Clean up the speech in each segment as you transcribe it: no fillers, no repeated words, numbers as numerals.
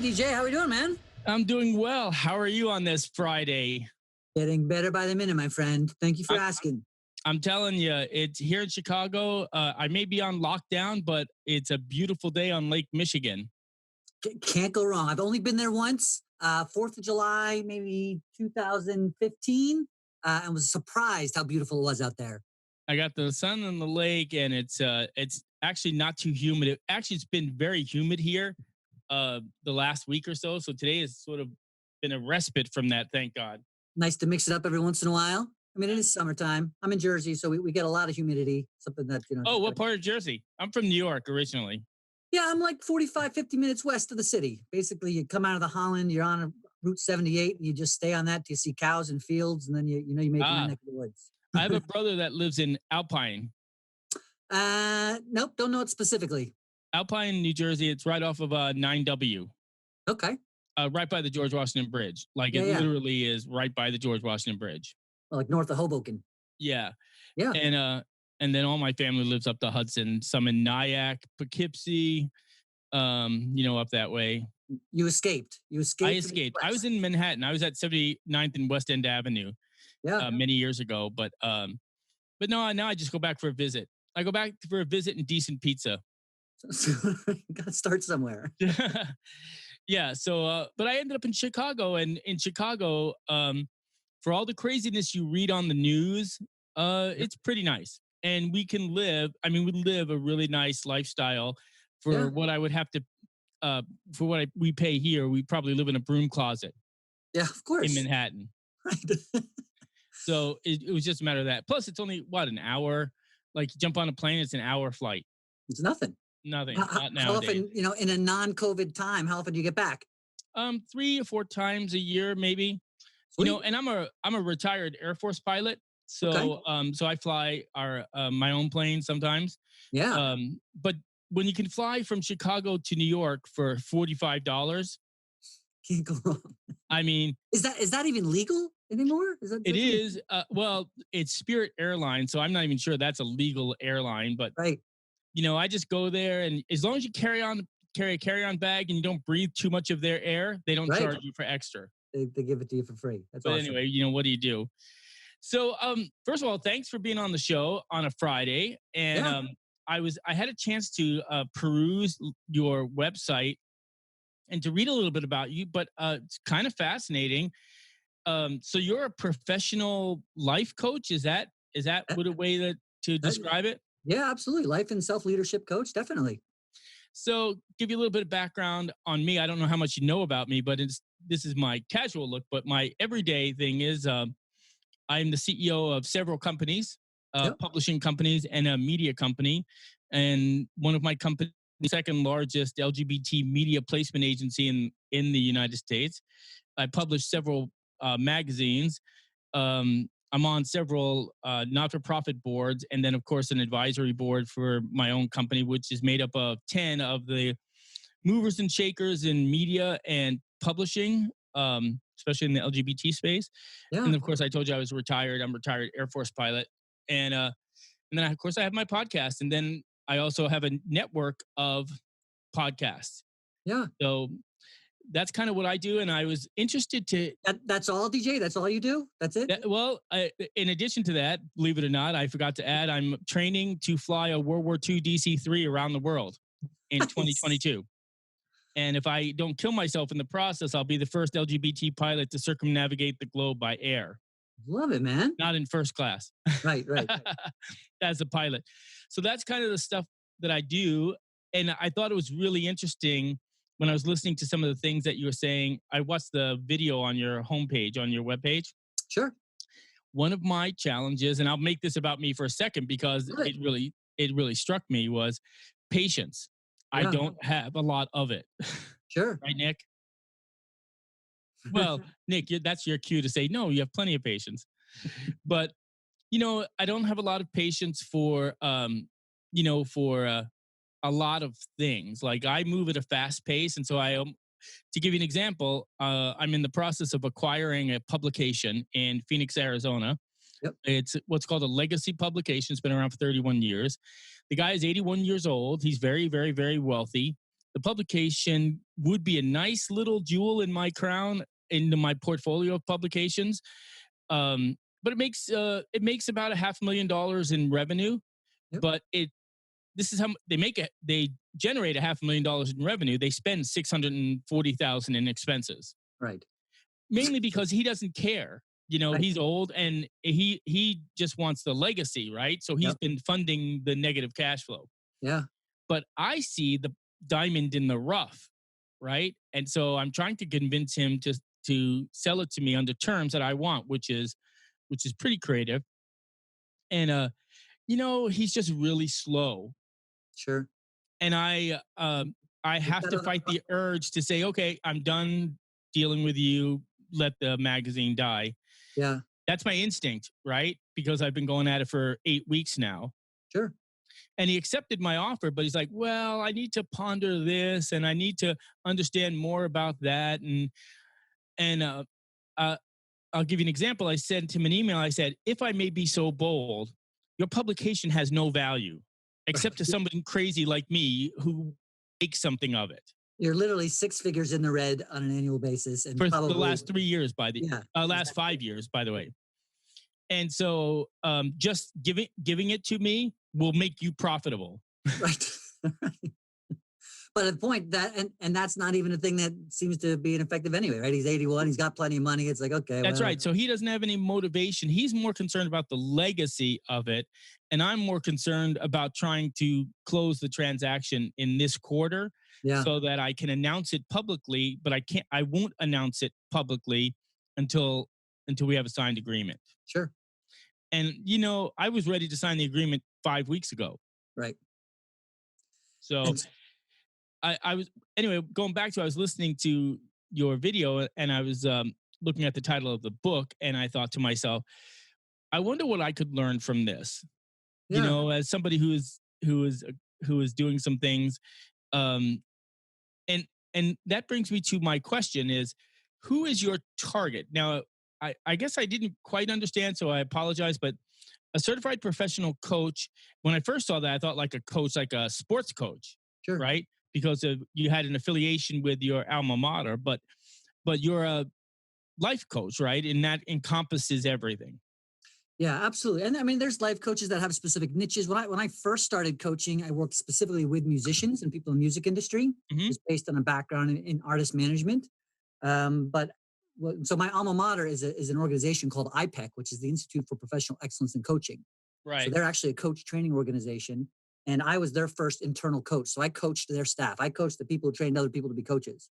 DJ, how we doing, man? I'm doing well. How are you on this Friday? Getting better by the minute, my friend. Thank you for asking. I'm telling you, it's here in Chicago. I may be on lockdown, but it's a beautiful day on Lake Michigan. Can't go wrong. I've only been there once, 4th of July, maybe 2015, and was surprised how beautiful it was out there. I got the sun on the lake, and it's actually not too humid. It's been very humid here the last week or so. So today has sort of been a respite from that, thank God. Nice to mix it up every once in a while. I mean, it is summertime. I'm in Jersey, so we get a lot of humidity, something that, you know. Oh, what part of Jersey? I'm from New York originally. Yeah, I'm like 45, 50 minutes west of the city. Basically, you come out of the Holland, you're on Route 78, and you just stay on that till you see cows and fields, and then you make your neck of the woods. I have a brother that lives in Alpine. Nope, don't know it specifically. Alpine, New Jersey. It's right off of 9W. Okay. Right by the George Washington Bridge. Like it literally is right by the George Washington Bridge. Well, like north of Hoboken. Yeah. Yeah. And then all my family lives up the Hudson. Some in Nyack, Poughkeepsie, up that way. You escaped. I escaped. I was in Manhattan. I was at 79th and West End Avenue. Yeah. Many years ago. But no, now I just go back for a visit. I go back for a visit and decent pizza. Gotta start somewhere. Yeah. So, but I ended up in Chicago, and in Chicago, for all the craziness you read on the news, it's pretty nice. And we live a really nice lifestyle for what I would have to, for what we pay here. We probably live in a broom closet. Yeah, of course. In Manhattan. Right. So it was just a matter of that. Plus, it's only, an hour? Like, you jump on a plane, it's an hour flight. It's nothing. Nothing. How often, in a non-COVID time, how often do you get back? 3 or 4 times a year, maybe. Sweet. And I'm a retired Air Force pilot. So so I fly my own plane sometimes. Yeah. But when you can fly from Chicago to New York for $45, can't go wrong. I mean, is that even legal anymore? It is. Well, it's Spirit Airlines, so I'm not even sure that's a legal airline. But right. I just go there, and as long as you carry a carry-on bag and you don't breathe too much of their air, they don't charge you for extra. They give it to you for free. That's but awesome. Anyway, what do you do? So, first of all, thanks for being on the show on a Friday. And I had a chance to peruse your website and to read a little bit about you, but it's kind of fascinating. So you're a professional life coach. Is that what a way to describe it? Yeah, absolutely. Life and self-leadership coach, definitely. So give you a little bit of background on me. I don't know how much you know about me, but this is my casual look. But my everyday thing is I'm the CEO of several companies, publishing companies and a media company. And one of my companies, the second largest LGBT media placement agency in the United States. I publish several magazines. I'm on several not-for-profit boards, and then, of course, an advisory board for my own company, which is made up of 10 of the movers and shakers in media and publishing, especially in the LGBT space. Yeah. And, of course, I told you I was retired. I'm a retired Air Force pilot. And then, of course, I have my podcast. And then I also have a network of podcasts. Yeah. So that's kind of what I do. And I was interested to... That's all, DJ? That's all you do? That's it? In addition to that, believe it or not, I forgot to add, I'm training to fly a World War II DC-3 around the world in 2022. And if I don't kill myself in the process, I'll be the first LGBT pilot to circumnavigate the globe by air. Love it, man. Not in first class. Right. As a pilot. So that's kind of the stuff that I do. And I thought it was really interesting when I was listening to some of the things that you were saying. I watched the video on your homepage, on your webpage. Sure. One of my challenges, and I'll make this about me for a second because it really struck me, was patience. Yeah. I don't have a lot of it. Sure. Right, Nick? Well, Nick, that's your cue to say, no, you have plenty of patience. But, I don't have a lot of patience for, a lot of things. Like, I move at a fast pace. And so to give you an example, I'm in the process of acquiring a publication in Phoenix, Arizona. Yep. It's what's called a legacy publication. It's been around for 31 years. The guy is 81 years old. He's very, very, very wealthy. The publication would be a nice little jewel in my crown into my portfolio of publications. But it makes about $500,000 in revenue. Yep. But this is how they make it. They generate $500,000 in revenue. They spend $640,000 in expenses. Right. Mainly because he doesn't care. Right. He's old and he just wants the legacy, right? So he's Yep. been funding the negative cash flow. Yeah. But I see the diamond in the rough, right? And so I'm trying to convince him to sell it to me under terms that I want, which is pretty creative. And he's just really slow. Sure. And I have to fight the urge to say, okay, I'm done dealing with you. Let the magazine die. Yeah. That's my instinct, right? Because I've been going at it for 8 weeks now. Sure. And he accepted my offer, but he's like, well, I need to ponder this and I need to understand more about that. And I'll give you an example. I sent him an email. I said, if I may be so bold, your publication has no value except to somebody crazy like me who makes something of it. You're literally 6 figures in the red on an annual basis, and for probably the last 3 years, last exactly. 5 years, by the way. And so, just giving it to me will make you profitable. Right. But at the point that, and that's not even a thing that seems to be ineffective anyway, right? He's 81. He's got plenty of money. It's like, okay. That's right. So he doesn't have any motivation. He's more concerned about the legacy of it. And I'm more concerned about trying to close the transaction in this quarter so that I can announce it publicly, but I won't announce it publicly until we have a signed agreement. Sure. And, I was ready to sign the agreement 5 weeks ago. Right. So I was, anyway, going back to, I was listening to your video and I was looking at the title of the book and I thought to myself, I wonder what I could learn from this. Yeah. As somebody who is doing some things. And that brings me to my question is, who is your target? Now, I guess I didn't quite understand, so I apologize, but a certified professional coach, when I first saw that, I thought like a coach, like a sports coach, Sure. right? Because you had an affiliation with your alma mater, but you're a life coach, right? And that encompasses everything. Yeah, absolutely. And I mean, there's life coaches that have specific niches. When I first started coaching, I worked specifically with musicians and people in the music industry, just based on a background in artist management. So my alma mater is an organization called IPEC, which is the Institute for Professional Excellence in Coaching. Right. So they're actually a coach training organization. And I was their first internal coach. So I coached their staff. I coached the people who trained other people to be coaches.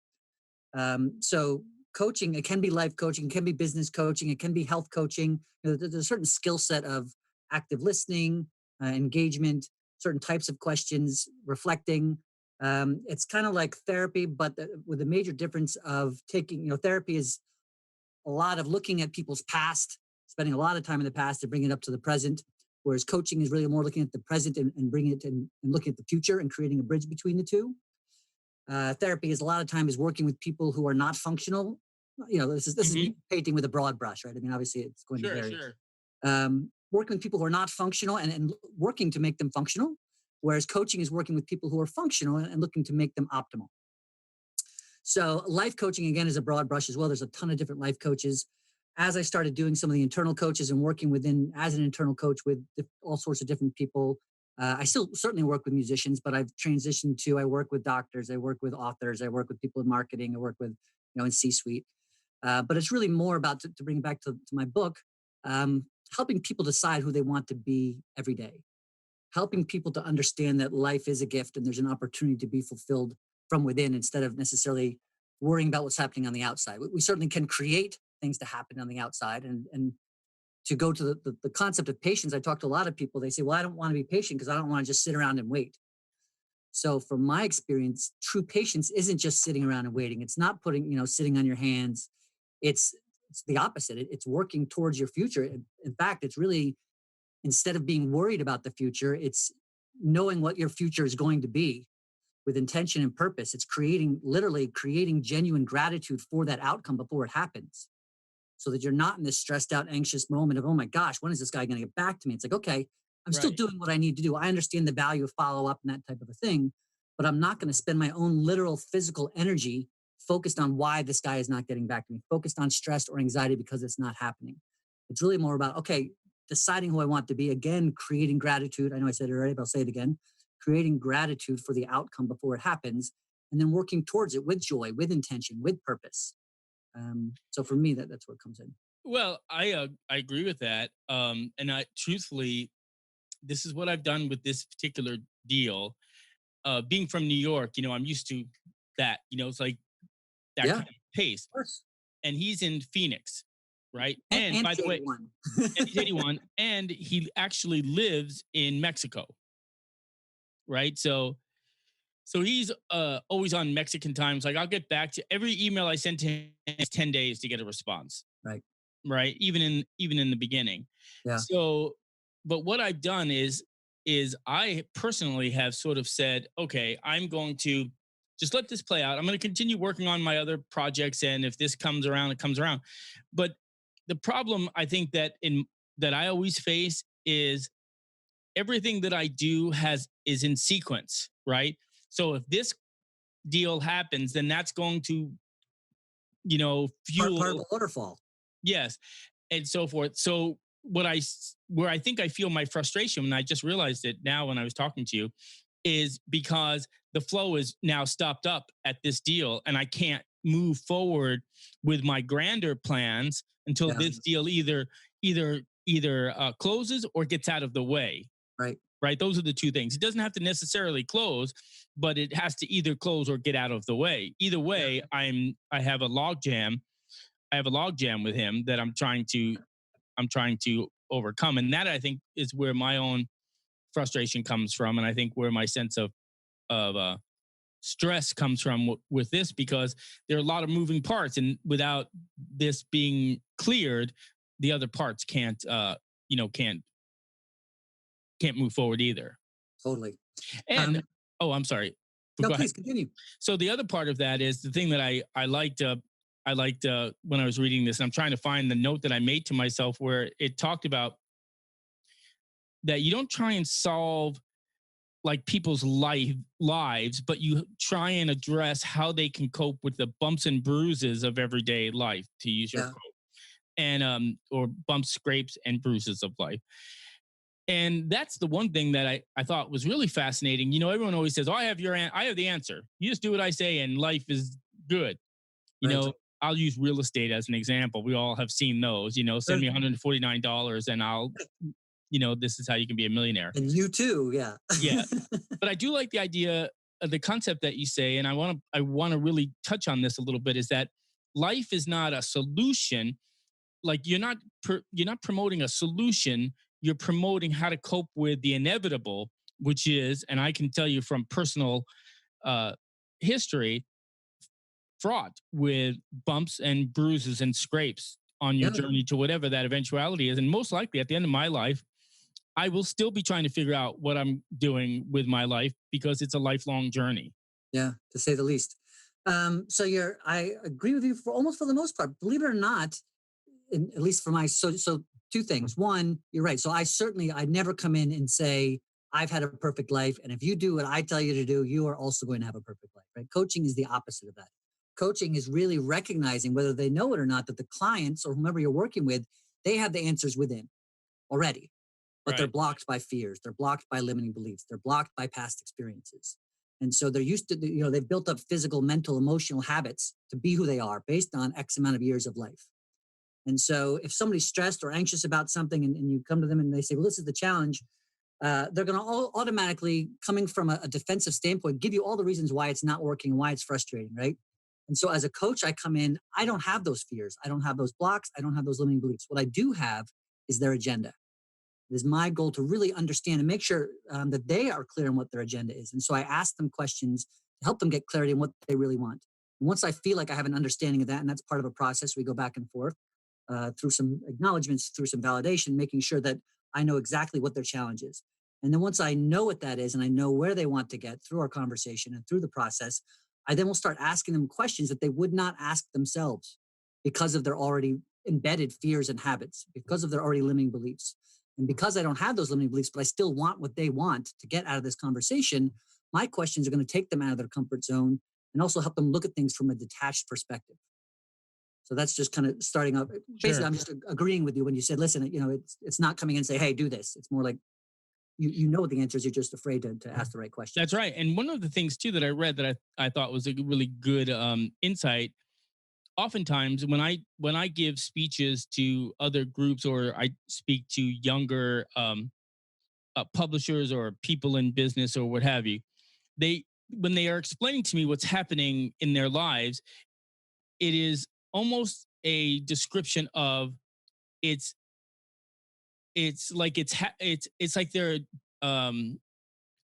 So coaching, it can be life coaching, it can be business coaching, it can be health coaching. There's a certain skill set of active listening, engagement, certain types of questions, reflecting. It's kind of like therapy, but with a major difference of taking, therapy is a lot of looking at people's past, spending a lot of time in the past to bring it up to the present. Whereas coaching is really more looking at the present and bringing it and looking at the future and creating a bridge between the two. Therapy is a lot of time is working with people who are not functional. This is painting with a broad brush, right? I mean, obviously it's going to vary. Sure. Working with people who are not functional and working to make them functional, whereas coaching is working with people who are functional and looking to make them optimal. So life coaching, again, is a broad brush as well. There's a ton of different life coaches. As I started doing some of the internal coaches and working as an internal coach with all sorts of different people, I still certainly work with musicians, but I've transitioned to, I work with doctors, I work with authors, I work with people in marketing, I work with, in C-suite. But it's really more about, to bring it back to my book, helping people decide who they want to be every day. Helping people to understand that life is a gift and there's an opportunity to be fulfilled from within instead of necessarily worrying about what's happening on the outside. We certainly can create things to happen on the outside. And to go to the concept of patience, I talk to a lot of people. They say, well, I don't want to be patient because I don't want to just sit around and wait. So from my experience, true patience isn't just sitting around and waiting. It's not sitting on your hands. It's the opposite. It's working towards your future. In fact, it's really, instead of being worried about the future, it's knowing what your future is going to be with intention and purpose. It's literally creating genuine gratitude for that outcome before it happens. So that you're not in this stressed out, anxious moment of, oh my gosh, when is this guy going to get back to me? It's like, okay, I'm still doing what I need to do. I understand the value of follow up and that type of a thing, but I'm not going to spend my own literal physical energy focused on why this guy is not getting back to me, focused on stress or anxiety because it's not happening. It's really more about, okay, deciding who I want to be, again, creating gratitude. I know I said it already, but I'll say it again, creating gratitude for the outcome before it happens, and then working towards it with joy, with intention, with purpose. So for me, that's what comes in. Well, I agree with that. And I truthfully, this is what I've done with this particular deal. Being from New York, I'm used to that. It's like that Yeah, kind of pace. of course. And he's in Phoenix, right? And, And and by the way, 81. and he's 81, and he actually lives in Mexico, right? So he's always on Mexican times. Like I'll get back to every email I send to him is 10 days to get a response. Right. Right. Even in the beginning. Yeah. So, but what I've done is I personally have sort of said, okay, I'm going to just let this play out. I'm going to continue working on my other projects. And if this comes around, it comes around. But the problem I think that I always face is everything that I do is in sequence, right? So if this deal happens, then that's going to, Part of fuel, the waterfall. yes, and so forth. So where I think I feel my frustration, and I just realized it now when I was talking to you, is because the flow is now stopped up at this deal, and I can't move forward with my grander plans until Yeah. this deal either closes or gets out of the way. Right. Right, those are the two things. It doesn't have to necessarily close, but it has to either close or get out of the way. Either way, Yeah. I have a log jam. I have a log jam with him that I'm trying to overcome, and that I think is where my own frustration comes from, and I think where my sense of stress comes from with this, because there are a lot of moving parts, and without this being cleared, the other parts can't move forward either. Totally. And Um, I'm sorry. no, Go ahead. please continue. So the other part of that is the thing that I liked. I liked when I was reading this, and I'm trying to find the note that I made to myself where it talked about that you don't try and solve like people's lives, but you try and address how they can cope with the bumps and bruises of everyday life, to use your Yeah. quote, and or bumps, scrapes, and bruises of life. And that's the one thing that I thought was really fascinating. Everyone always says, "Oh, I have the answer. You just do what I say, and life is good." Right. I'll use real estate as an example. We all have seen those. Send me $149, and I'll, this is how you can be a millionaire. And you too. Yeah. Yeah, but I do like the idea, the concept that you say, and I want to really touch on this a little bit. Is that life is not a solution. Like you're not promoting a solution. You're promoting how to cope with the inevitable, which is, and I can tell you from personal history, fraught with bumps and bruises and scrapes on your Yeah. journey to whatever that eventuality is. And most likely at the end of my life, I will still be trying to figure out what I'm doing with my life, because it's a lifelong journey. Yeah, to say the least. So I agree with you for the most part. Believe it or not, at least for so two things. One, you're right. So I never come in and say I've had a perfect life, and if you do what I tell you to do, you are also going to have a perfect life. Right? Coaching is the opposite of that. Coaching is really recognizing, whether they know it or not, that the clients or whomever you're working with, they have the answers within already, but they're Right. blocked by fears. They're blocked by limiting beliefs. They're blocked by past experiences. And so they're used to, they've built up physical, mental, emotional habits to be who they are based on X amount of years of life. And so if somebody's stressed or anxious about something, and you come to them and they say, well, this is the challenge, they're going to automatically, coming from a defensive standpoint, give you all the reasons why it's not working and why it's frustrating, right? And so as a coach, I come in, I don't have those fears. I don't have those blocks. I don't have those limiting beliefs. What I do have is their agenda. It is my goal to really understand and make sure that they are clear on what their agenda is. And so I ask them questions to help them get clarity on what they really want. And once I feel like I have an understanding of that, and that's part of a process, we go back and forth through some acknowledgments, through some validation, making sure that I know exactly what their challenge is. And then once I know what that is and I know where they want to get through our conversation and through the process, I then will start asking them questions that they would not ask themselves because of their already embedded fears and habits, because of their already limiting beliefs. And because I don't have those limiting beliefs, but I still want what they want to get out of this conversation, My questions are going to take them out of their comfort zone and also help them look at things from a detached perspective. So that's just kind of starting up. Basically, Sure. I'm just agreeing with you when you said, listen, it's not coming in and say, hey, do this. It's more like you know the answers. You're just afraid to ask the right questions. That's right. And one of the things too that I read that I thought was a really good insight. Oftentimes, when I give speeches to other groups or I speak to younger publishers or people in business or what have you, they when they are explaining to me what's happening in their lives, it is almost a description of it's it's like they're um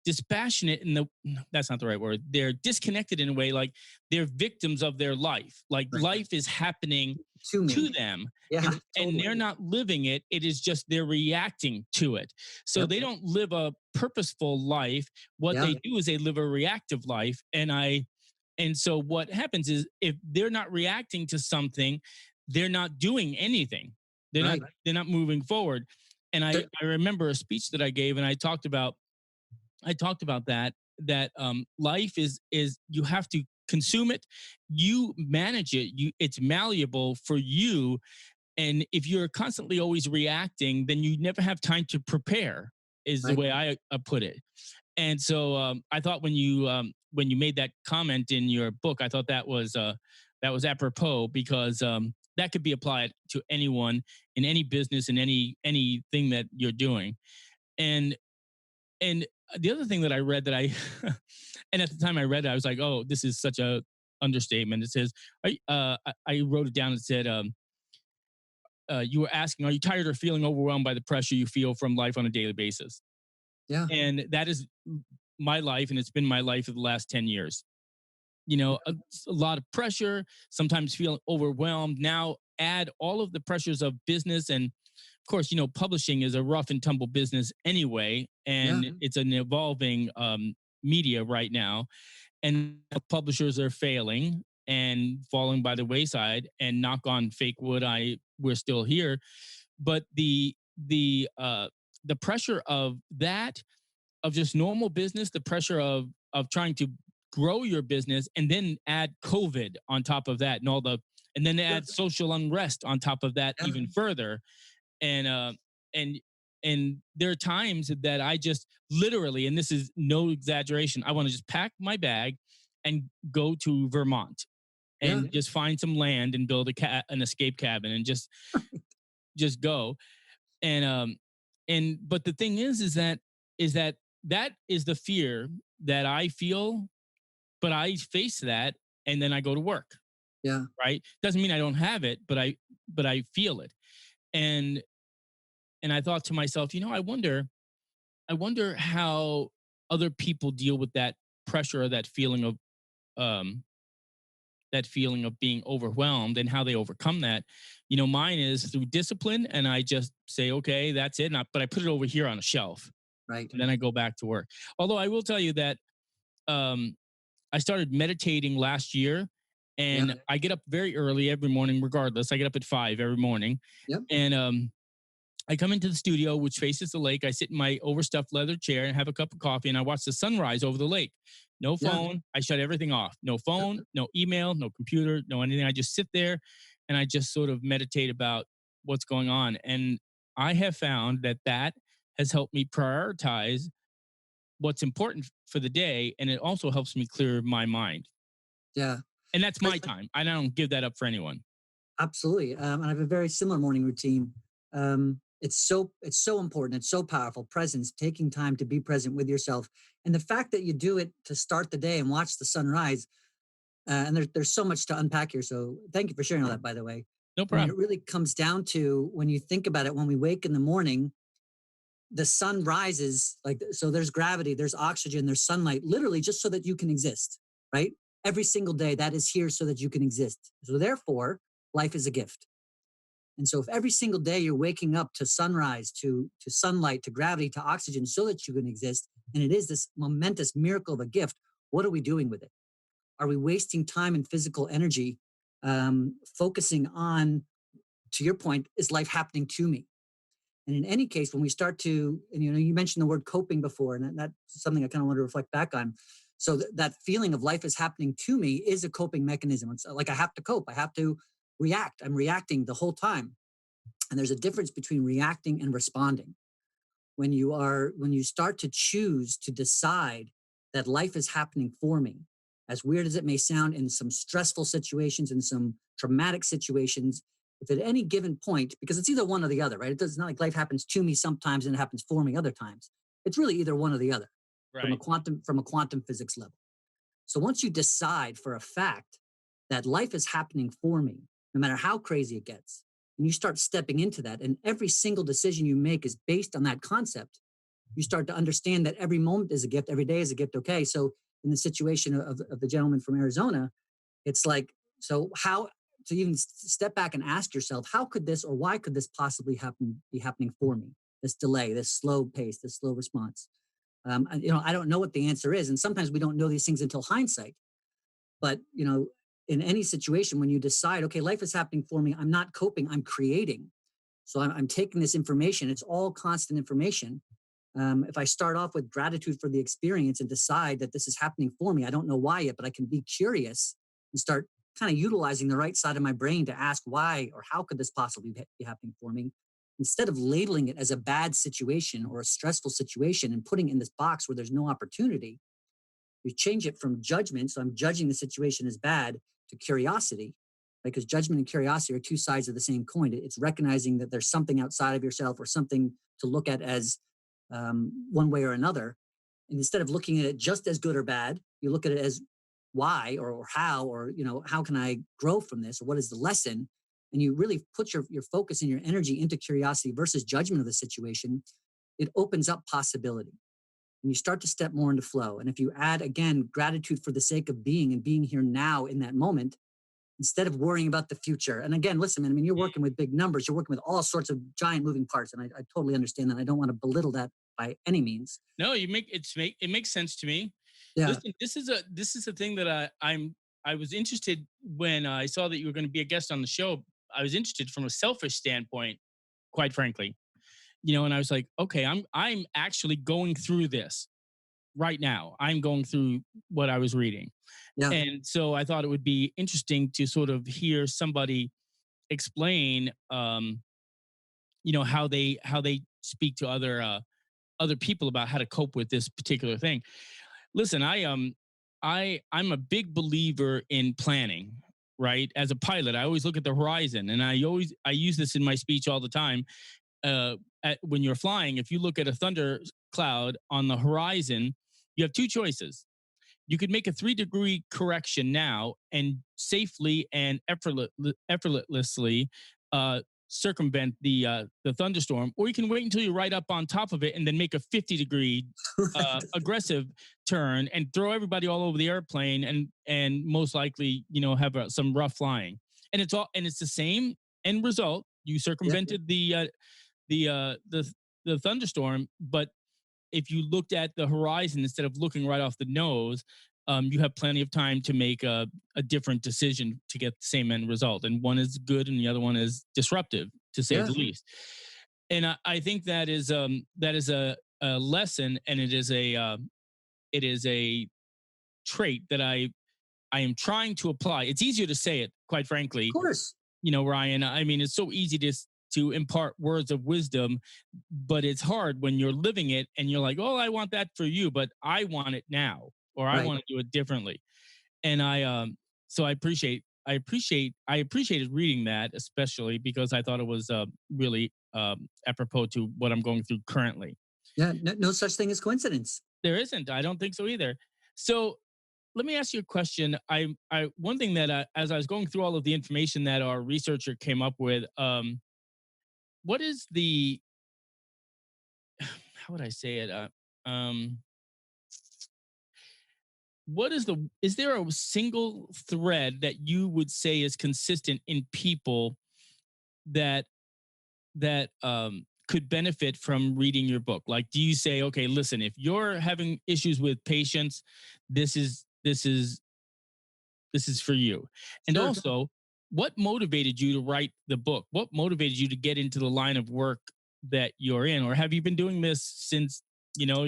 dispassionate in the that's not the right word. They're disconnected in a way, like they're victims of their life. Like Right. life is happening To to me. them, Yeah, and totally. they're not living it. It is just they're reacting to it. So Yep. they don't live a purposeful life. What Yeah. they do is they live a reactive life. And so what happens is if they're not reacting to something, they're not doing anything. Right. They're not moving forward. And There- I remember a speech that I gave and I talked about that life is you have to consume it, you manage it, you it's malleable for you, and if you're constantly always reacting, then you never have time to prepare. Is the right. way I put it. And so I thought when you made that comment in your book, I thought that was apropos because that could be applied to anyone in any business in anything that you're doing. And and the other thing that I read that I, and at the time I read it, I was like, oh, this is such a understatement. It says, I wrote it down. It said, you were asking, are you tired or feeling overwhelmed by the pressure you feel from life on a daily basis? Yeah. And that is my life, and it's been my life for the last 10 years. You know, a lot of pressure, sometimes feeling overwhelmed. Now add all of the pressures of business and of course, you know, publishing is a rough and tumble business anyway, Yeah. and it's an evolving media right now. And publishers are failing and falling by the wayside. And knock on fake wood, we're still here. But the pressure of that, of just normal business, the pressure of trying to grow your business, and then add COVID on top of that, and then Yeah. add social unrest on top of that Yeah. even further and and and there are times that I just literally, and this is no exaggeration, I want to just pack my bag and go to Vermont Yeah. and just find some land and build an escape cabin and just go. And but the thing is that that is the fear that I feel, but I face that and then I go to work. Yeah. Right? Doesn't mean I don't have it, but I feel it. And and I thought to myself, you know, I wonder how other people deal with that pressure or um that feeling of being overwhelmed and how they overcome that. You know, mine is through discipline, and I just say, okay, that's it. But I put it over here on a shelf, Right. and then I go back to work. Although I will tell you that um, I started meditating last year, Yeah. and I get up very early every morning, regardless. I get up at 5 every morning, Yep. and I come into the studio, which faces the lake. I sit in my overstuffed leather chair and have a cup of coffee, and I watch the sunrise over the lake. No Yeah. phone. I shut everything off. No phone, no email, no computer, no anything. I just sit there and I just sort of meditate about what's going on. And I have found that that has helped me prioritize what's important for the day. And it also helps me clear my mind. Yeah. And that's my time. I don't give that up for anyone. Absolutely. And I have a very similar morning routine. It's so important. It's so powerful. Presence, taking time to be present with yourself, and the fact that you do it to start the day and watch the sunrise. And there's so much to unpack here. So thank you for sharing all that. By the way, No I mean, problem. it really comes down to when you think about it. When we wake in the morning, the sun rises. Like so, there's gravity, there's oxygen, there's sunlight, literally just so that you can exist. Right. Every single day, that is here so that you can exist. So therefore, life is a gift. And so if every single day you're waking up to sunrise, to sunlight, to gravity, to oxygen so that you can exist, and it is this momentous miracle of a gift, what are we doing with it? Are we wasting time and physical energy focusing on, to your point, is life happening to me? And in any case, when we start to, and you mentioned the word coping before, and that's something I kind of want to reflect back on. So that feeling of life is happening to me is a coping mechanism. It's like I have to cope. I have to react. I'm reacting the whole time. And there's a difference between reacting and responding. When you start to choose to decide that life is happening for me, as weird as it may sound, in some stressful situations, in some traumatic situations, if at any given point, because it's either one or the other, right? It's not like life happens to me sometimes and it happens for me other times. It's really either one or the other Right. from a quantum physics level. So once you decide for a fact that life is happening for me, no matter how crazy it gets, and you start stepping into that, and every single decision you make is based on that concept, you start to understand that every moment is a gift, every day is a gift. Okay. So in the situation of the gentleman from Arizona, it's like, so how to even step back and ask yourself, how could this or why could this possibly be happening for me? This delay, this slow pace, this slow response. I don't know what the answer is. And sometimes we don't know these things until hindsight. But, in any situation, when you decide, okay, life is happening for me, I'm not coping, I'm creating. So I'm taking this information, it's all constant information. If I start off with gratitude for the experience and decide that this is happening for me, I don't know why yet, but I can be curious and start kind of utilizing the right side of my brain to ask why or how could this possibly be happening for me, instead of labeling it as a bad situation or a stressful situation and putting it in this box where there's no opportunity. You change it from judgment, so I'm judging the situation as bad, to curiosity, because judgment and curiosity are two sides of the same coin. It's recognizing that there's something outside of yourself or something to look at as one way or another. And instead of looking at it just as good or bad, you look at it as why or how, or how can I grow from this, or what is the lesson? And you really put your focus and your energy into curiosity versus judgment of the situation. It opens up possibility and you start to step more into flow. And if you add, again, gratitude for the sake of being and being here now in that moment, instead of worrying about the future. And again, listen, man, I mean, you're working with big numbers, you're working with all sorts of giant moving parts. And I totally understand that. I don't want to belittle that by any means. No, it makes sense to me. Yeah. Listen, this is a thing that I was interested when I saw that you were going to be a guest on the show. I was interested from a selfish standpoint, quite frankly. And I was like, okay, I'm actually going through this right now. I'm going through what I was reading. Yeah. And so I thought it would be interesting to sort of hear somebody explain how they speak to other people about how to cope with this particular thing. Listen, I'm a big believer in planning, right? As a pilot, I always look at the horizon, and I use this in my speech all the time. When you're flying, if you look at a thunder cloud on the horizon, you have two choices. You could make a 3-degree correction now and safely and effortlessly circumvent the thunderstorm, or you can wait until you're right up on top of it and then make a 50-degree aggressive turn and throw everybody all over the airplane and most likely have some rough flying. And it's the same end result. You circumvented the thunderstorm, but if you looked at the horizon instead of looking right off the nose, you have plenty of time to make a different decision to get the same end result. And one is good, and the other one is disruptive, to say the least. And I think that is a lesson, and it is a trait that I am trying to apply. It's easier to say it, quite frankly. Of course. Ryan, I mean, it's so easy to impart words of wisdom, but it's hard when you're living it and you're like, oh, I want that for you, but I want it now, or I want to do it differently. And so I appreciated reading that, especially because I thought it was really apropos to what I'm going through currently. Yeah. No such thing as coincidence. There isn't. I don't think so either. So let me ask you a question. One thing that as I was going through all of the information that our researcher came up with, what is the how would I say it? Is there a single thread that you would say is consistent in people that could benefit from reading your book? Like, do you say, okay, listen, if you're having issues with patience, this is for you? And Sure. also, what motivated you to write the book? What motivated you to get into the line of work that you're in, or have you been doing this since, you know,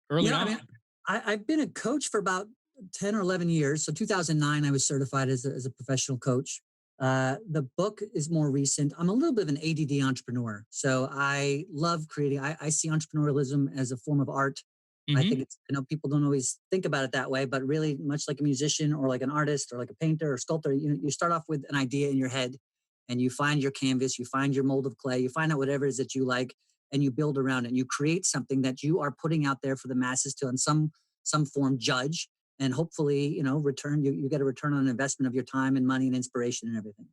early Yeah, I on? mean, I've been a coach for about 10 or 11 years. So 2009, I was certified as a professional coach. The book is more recent. I'm a little bit of an ADD entrepreneur. So I love creating. I see entrepreneurialism as a form of art. I Mm-hmm. think it's, people don't always think about it that way, but really much like a musician or like an artist or like a painter or sculptor, you start off with an idea in your head and you find your canvas, you find your mold of clay, you find out whatever it is that you like, and you build around it. And you create something that you are putting out there for the masses to in some form judge, and hopefully, return, you get a return on investment of your time and money and inspiration and everything.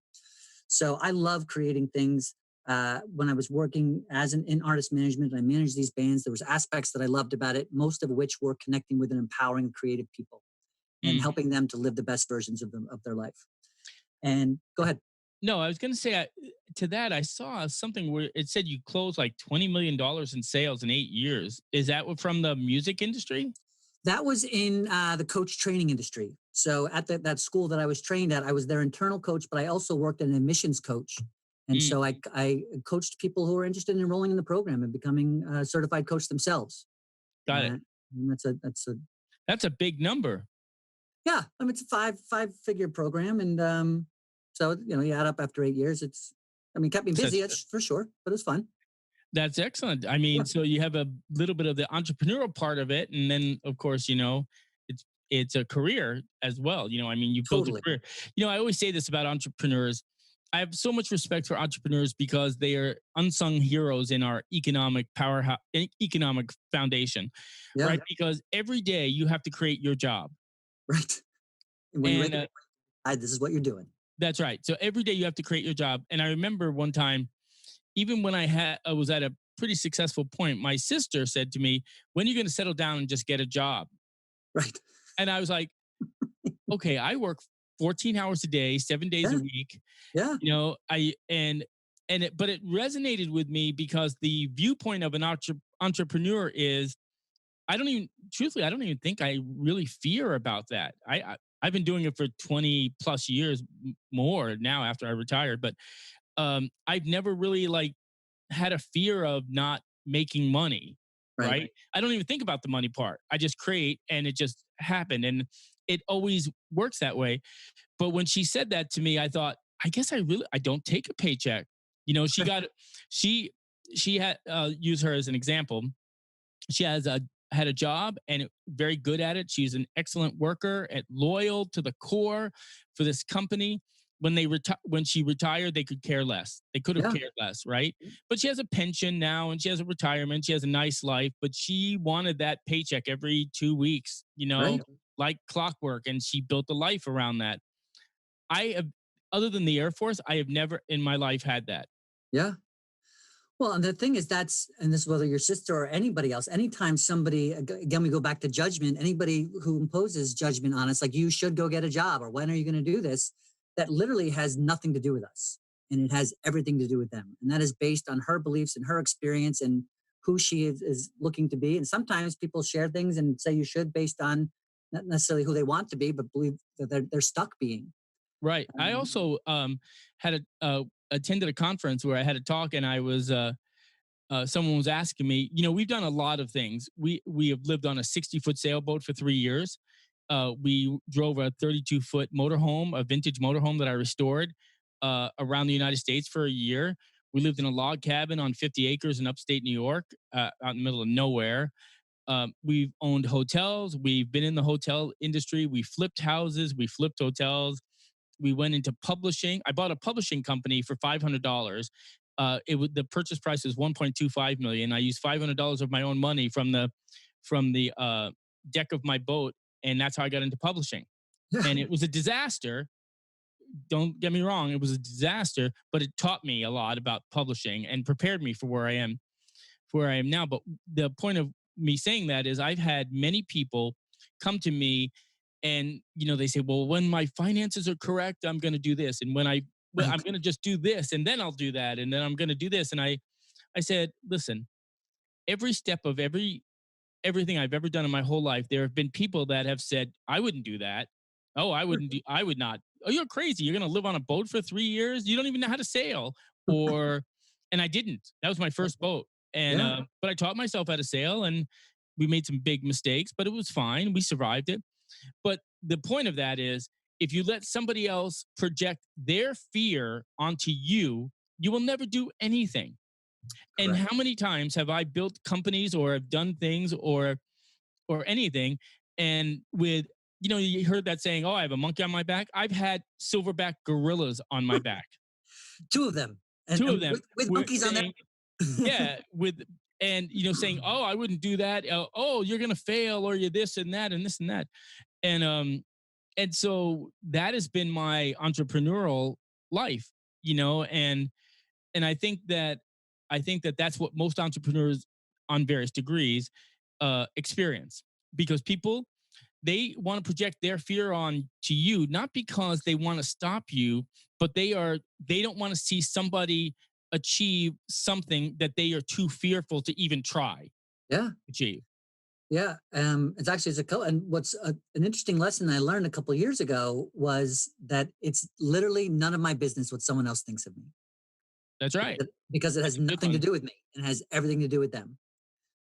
So I love creating things. When I was working in artist management, I managed these bands. There was aspects that I loved about it, most of which were connecting with and empowering creative people and Mm. helping them to live the best versions of their life. And go ahead. No, I was going to say to that, I saw something where it said you closed like $20 million in sales in 8 years. Is that from the music industry? That was in the coach training industry. So at that school that I was trained at, I was their internal coach, but I also worked as an admissions coach. And Mm, so I coached people who were interested in enrolling in the program and becoming a certified coach themselves. got it. And that's a That's a big number. yeah. I mean, it's a five-figure program, and so you add up after 8 years. Kept me busy, That's that's for sure, but it's fun. That's excellent. I Yeah, mean, so you have a little bit of the entrepreneurial part of it, and then of course, it's a career as well. I mean, you built a totally. career. I always say this about entrepreneurs. I have so much respect for entrepreneurs because they are unsung heroes in our economic powerhouse, economic foundation, Yeah, right? Because every day you have to create your job, right. And when you wake and up, this is what you're doing. that's right. So every day you have to create your job. And I remember one time, even when I was at a pretty successful point, my sister said to me, "When are you going to settle down and just get a job?" Right. And I was like, "Okay, I work 14 hours a day, 7 days a Yeah, week. yeah, I but it resonated with me because the viewpoint of an entrepreneur is I don't even truthfully I don't even think I really fear about that. I've been doing it for 20 plus years more now after I retired, but I've never really had a fear of not making money, right. right? I don't even think about the money part. I just create and it just happened. And it always works that way. But when she said that to me, I thought, I guess I don't take a paycheck. She got she she had use her as an example. She had a job and very good at it. She's an excellent worker and loyal to the core for this company. When she retired, they could care less. They could have Yeah, cared less, right? But she has a pension now and she has a retirement. She has a nice life, but she wanted that paycheck every 2 weeks, right. like clockwork, and she built a life around that. I have, other than the Air Force, I have never in my life had that. Yeah. Well, and the thing is, and this is whether your sister or anybody else, anytime somebody, again, we go back to judgment, anybody who imposes judgment on us, like you should go get a job or when are you going to do this, that literally has nothing to do with us. And it has everything to do with them. And that is based on her beliefs and her experience and who she is looking to be. And sometimes people share things and say you should based on not necessarily who they want to be, but believe that they're stuck being. Right. I Um, also had attended a conference where I had a talk, and I was someone was asking me. We've done a lot of things. We have lived on a 60-foot sailboat for 3 years. We drove a 32-foot motorhome, a vintage motorhome that I restored around the United States for a year. We lived in a log cabin on 50 acres in upstate New York, out in the middle of nowhere. We've owned hotels. We've been in the hotel industry. We flipped houses. We flipped hotels. We went into publishing. I bought a publishing company for $500. The purchase price was 1.25 million. I used $500 of my own money from the deck of my boat, and that's how I got into publishing. yeah, And it was a disaster. Don't get me wrong, it was a disaster, but it taught me a lot about publishing and prepared me for where I am now. But the point of me saying that is I've had many people come to me and they say, well, when my finances are correct, I'm going to do this, and I'm right. going to just do this, and then I'll do that, and then I'm going to do this. And I said, listen, every step of everything I've ever done in my whole life, there have been people that have said, I wouldn't do that. Oh, I would not. Oh, you're crazy. You're going to live on a boat for 3 years. You don't even know how to sail. Or, and I didn't. That was my first boat. And Yeah. but I taught myself how to sail, and we made some big mistakes, but it was fine. We survived it. But the point of that is, if you let somebody else project their fear onto you, you will never do anything. And Correct. how many times have I built companies or have done things or anything, and with, you heard that saying, "Oh, I have a monkey on my back." I've had silverback gorillas on my back. Two of them, and, Two of and them with were monkeys on saying, there. yeah, with and saying, "Oh, I wouldn't do that. Oh, you're gonna fail, or you're this and that and this and that." And so that has been my entrepreneurial life, and I think that that's what most entrepreneurs on various degrees experience, because people, they want to project their fear on to you, not because they want to stop you, but they don't want to see somebody achieve something that they are too fearful to even try Yeah. achieve. Yeah, and what's an interesting lesson I learned a couple of years ago was that it's literally none of my business what someone else thinks of me, That's right. because it That's has a good nothing to one. do with me and has everything to do with them.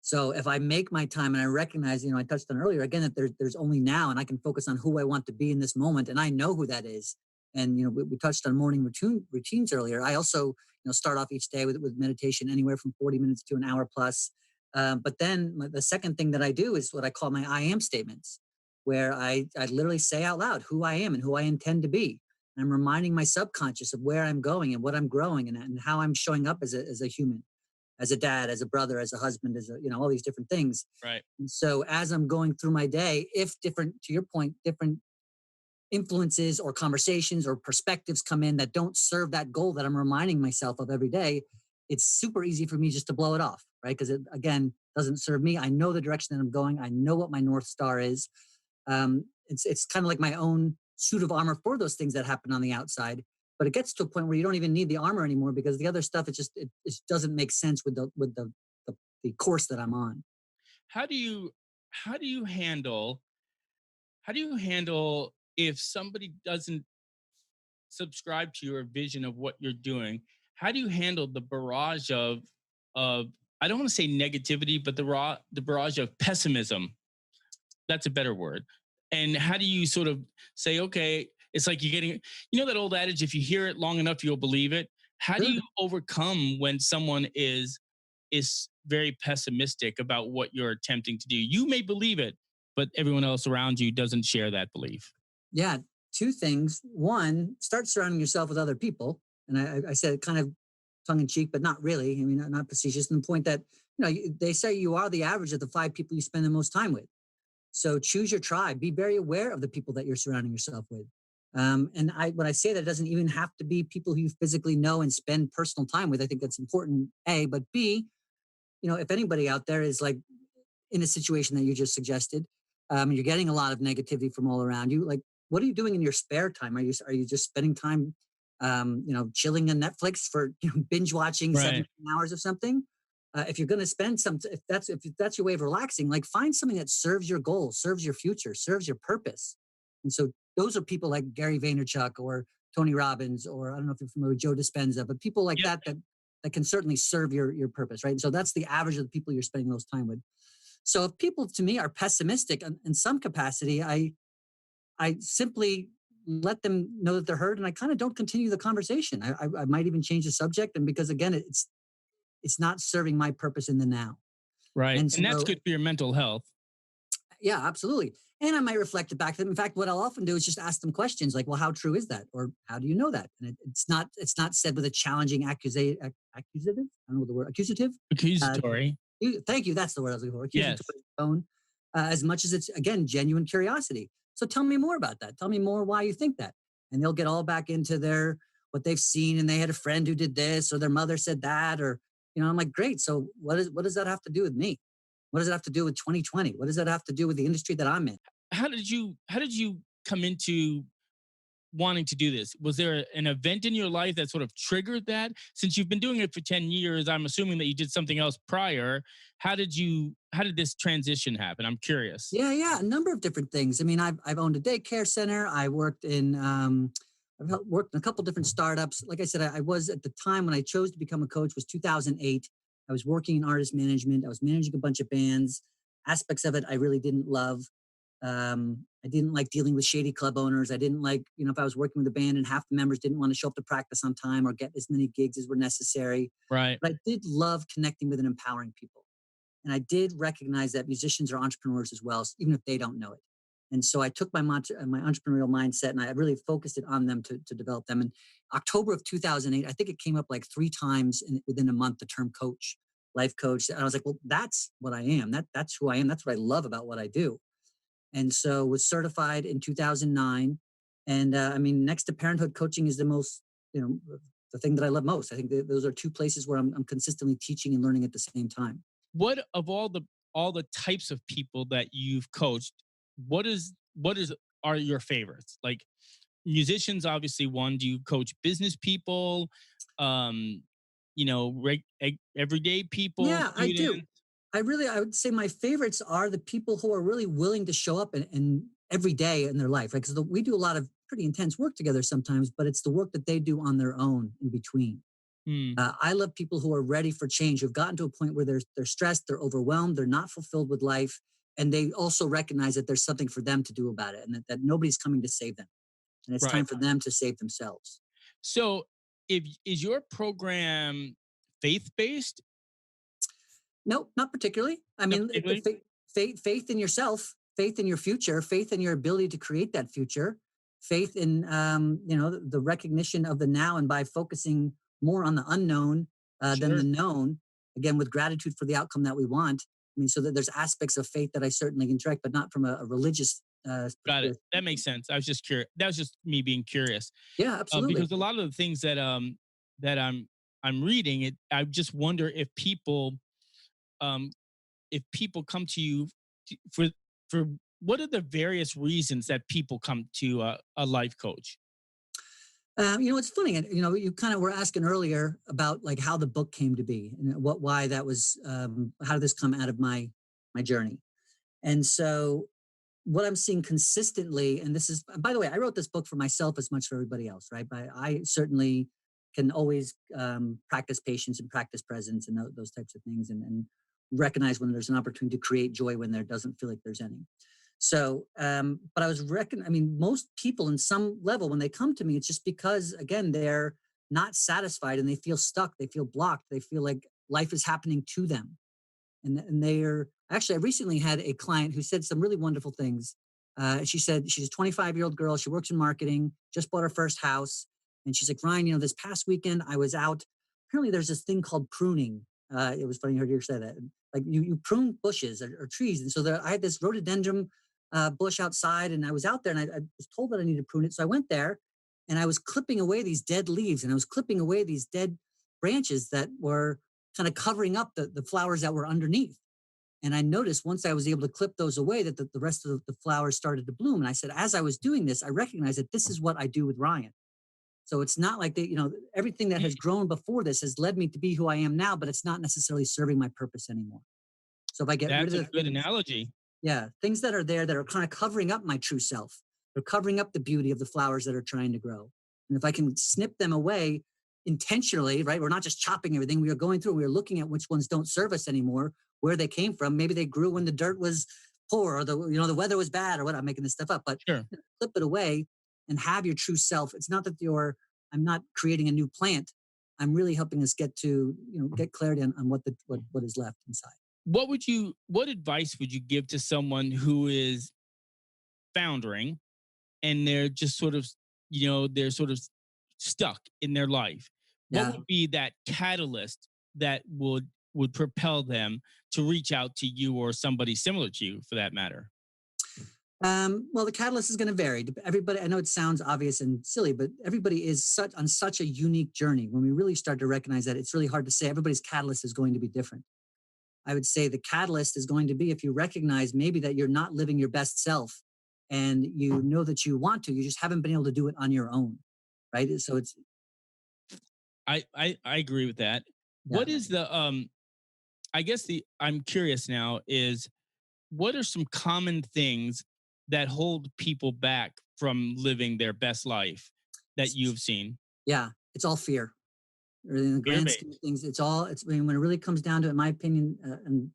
So if I make my time and I recognize, I touched on earlier again that there's only now, and I can focus on who I want to be in this moment, and I know who that is. And we touched on morning routines earlier. I also start off each day with meditation, anywhere from 40 minutes to an hour plus. But then the second thing that I do is what I call my I am statements, where I literally say out loud who I am and who I intend to be. And I'm reminding my subconscious of where I'm going and what I'm growing, and how I'm showing up as a human, as a dad, as a brother, as a husband, as all these different things. Right. And so as I'm going through my day, if different, to your point, different influences or conversations or perspectives come in that don't serve that goal that I'm reminding myself of every day, it's super easy for me just to blow it off, right? Because it, again, doesn't serve me. I know the direction that I'm going. I know what my North Star is. It's kind of like my own suit of armor for those things that happen on the outside. But it gets to a point where you don't even need the armor anymore, because the other stuff, it doesn't make sense with the course that I'm on. How do you how do you handle if somebody doesn't subscribe to your vision of what you're doing? How do you handle the barrage of I don't want to say negativity, but the barrage of pessimism? That's a better word. And how do you sort of say, okay, it's like you're getting, that old adage, if you hear it long enough, you'll believe it. How do Sure. you overcome when someone is very pessimistic about what you're attempting to do? You may believe it, but everyone else around you doesn't share that belief. Yeah, two things. One, start surrounding yourself with other people. And I said it kind of tongue in cheek, but not really. I mean, not facetious. And the point that, they say you are the average of the 5 people you spend the most time with. So choose your tribe. Be very aware of the people that you're surrounding yourself with. And when I say that, it doesn't even have to be people who you physically know and spend personal time with. I think that's important, A. But B, if anybody out there is like in a situation that you just suggested, you're getting a lot of negativity from all around you. Like, what are you doing in your spare time? Are you just spending time, chilling on Netflix for binge watching Right. 17 hours of something? If you're going to spend some, if that's your way of relaxing, like find something that serves your goal, serves your future, serves your purpose. And so those are people like Gary Vaynerchuk or Tony Robbins, or I don't know if you're familiar with Joe Dispenza, but people like Yep. that can certainly serve your purpose, right? And so that's the average of the people you're spending those time with. So if people to me are pessimistic in some capacity, I simply let them know that they're heard, and I kind of don't continue the conversation. I might even change the subject, and because again, it's not serving my purpose in the now. Right. And And that's so good for your mental health. yeah, absolutely. And I might reflect it back to them. In fact, what I'll often do is just ask them questions like, "Well, how true is that?" Or "How do you know that?" And it's not said with a challenging accusative. I don't know what the word accusative. Uh, Accusatory. Thank you. That's the word I was looking for. Yes. Accusatory tone, as much as it's again genuine curiosity. So tell me more about that. Tell me more why you think that, and they'll get all back into their what they've seen, and they had a friend who did this, or their mother said that, or I'm like, great. So what does that have to do with me? What does it have to do with 2020? What does that have to do with the industry that I'm in? How did you come into wanting to do this? Was there an event in your life that sort of triggered that? Since you've been doing it for 10 years, I'm assuming that you did something else prior. How did this transition happen? I'm curious. Yeah, a number of different things. I mean, I've owned a daycare center. I worked in worked in a couple different startups. Like I said, I was at the time when I chose to become a coach was 2008. I was working in artist management. I was managing a bunch of bands. Aspects of it I really didn't love. I didn't like dealing with shady club owners. I didn't like, if I was working with a band and half the members didn't want to show up to practice on time or get as many gigs as were necessary. Right. But I did love connecting with and empowering people. And I did recognize that musicians are entrepreneurs as well, even if they don't know it. And so I took my entrepreneurial mindset and I really focused it on them to develop them. In October of 2008, I think it came up like 3 times within a month, the term coach, life coach. And I was like, well, that's what I am. That's who I am. That's what I love about what I do. And so was certified in 2009. And next to parenthood, coaching is the most, the thing that I love most. I think those are 2 places where I'm consistently teaching and learning at the same time. What of all the types of people that you've coached, what is are your favorites? Like musicians, obviously one. Do you coach business people? Um, everyday people, Yeah, I do. students? I would say my favorites are the people who are really willing to show up and every day in their life, right? Because we do a lot of pretty intense work together sometimes, but it's the work that they do on their own in between. Hmm. I love people who are ready for change, who've gotten to a point where they're stressed, they're overwhelmed, they're not fulfilled with life, and they also recognize that there's something for them to do about it, and that nobody's coming to save them, and it's Right. time for them to save themselves. So, if is your program faith based? No, not particularly. I Not mean, particularly. faith in yourself, faith in your future, faith in your ability to create that future, faith in the recognition of the now, and by focusing more on the unknown than Sure. the known. Again, with gratitude for the outcome that we want. I mean, so that there's aspects of faith that I certainly can direct, but not from a religious Got it. perspective. That makes sense. I was just curious. That was just me being curious, Yeah, absolutely. because a lot of the things that I'm reading, I just wonder um, if people come to you for what are the various reasons that people come to a life coach? It's funny. You kind of were asking earlier about like how the book came to be and why that was. How did this come out of my journey? And so, what I'm seeing consistently, and this is, by the way, I wrote this book for myself as much for everybody else, right? But I certainly can always practice patience and practice presence and those types of things, and recognize when there's an opportunity to create joy when there doesn't feel like there's any. So, but I mean, most people in some level, when they come to me, it's just because, again, they're not satisfied and they feel stuck, they feel blocked, they feel like life is happening to them. And they're actually, I recently had a client who said some really wonderful things. She said she's a 25-year-old girl. She works in marketing, just bought her first house. And she's like, Ryan, this past weekend I was out. Apparently, there's this thing called pruning. It was funny, I heard you say that. Like you prune bushes or trees. And so I had this rhododendron bush outside, and I was out there and I was told that I needed to prune it. So I went there and I was clipping away these dead leaves and I was clipping away these dead branches that were kind of covering up the flowers that were underneath. And I noticed once I was able to clip those away that the rest of the flowers started to bloom. And I said, as I was doing this, I recognized that this is what I do with Ryan. So it's not like everything that has grown before this has led me to be who I am now, but it's not necessarily serving my purpose anymore. So if I get rid That's of a the good things, analogy. yeah, things that are there that are kind of covering up my true self, they're covering up the beauty of the flowers that are trying to grow. And if I can snip them away intentionally, right? We're not just chopping everything. We are going through, we are looking at which ones don't serve us anymore, where they came from. Maybe they grew when the dirt was poor or the weather was bad or what. I'm making this stuff up, but Sure. flip it away and have your true self. It's not that I'm not creating a new plant. I'm really helping us get to, get clarity on what is left inside. What advice would you give to someone who is foundering and they're just sort of, they're sort of stuck in their life? What Yeah. would be that catalyst that would propel them to reach out to you or somebody similar to you for that matter? Well, the catalyst is going to vary. Everybody, I know it sounds obvious and silly, but everybody is on such a unique journey. When we really start to recognize that, it's really hard to say everybody's catalyst is going to be different. I would say the catalyst is going to be if you recognize maybe that you're not living your best self and you know that you want to, you just haven't been able to do it on your own. Right. So it's, I agree with that. yeah. What is the I guess the I'm curious now is what are some common things that hold people back from living their best life? that you've seen? Yeah, it's all fear. Really, in the Fear grand scheme of based. things, I mean, when it really comes down to it, in my opinion, and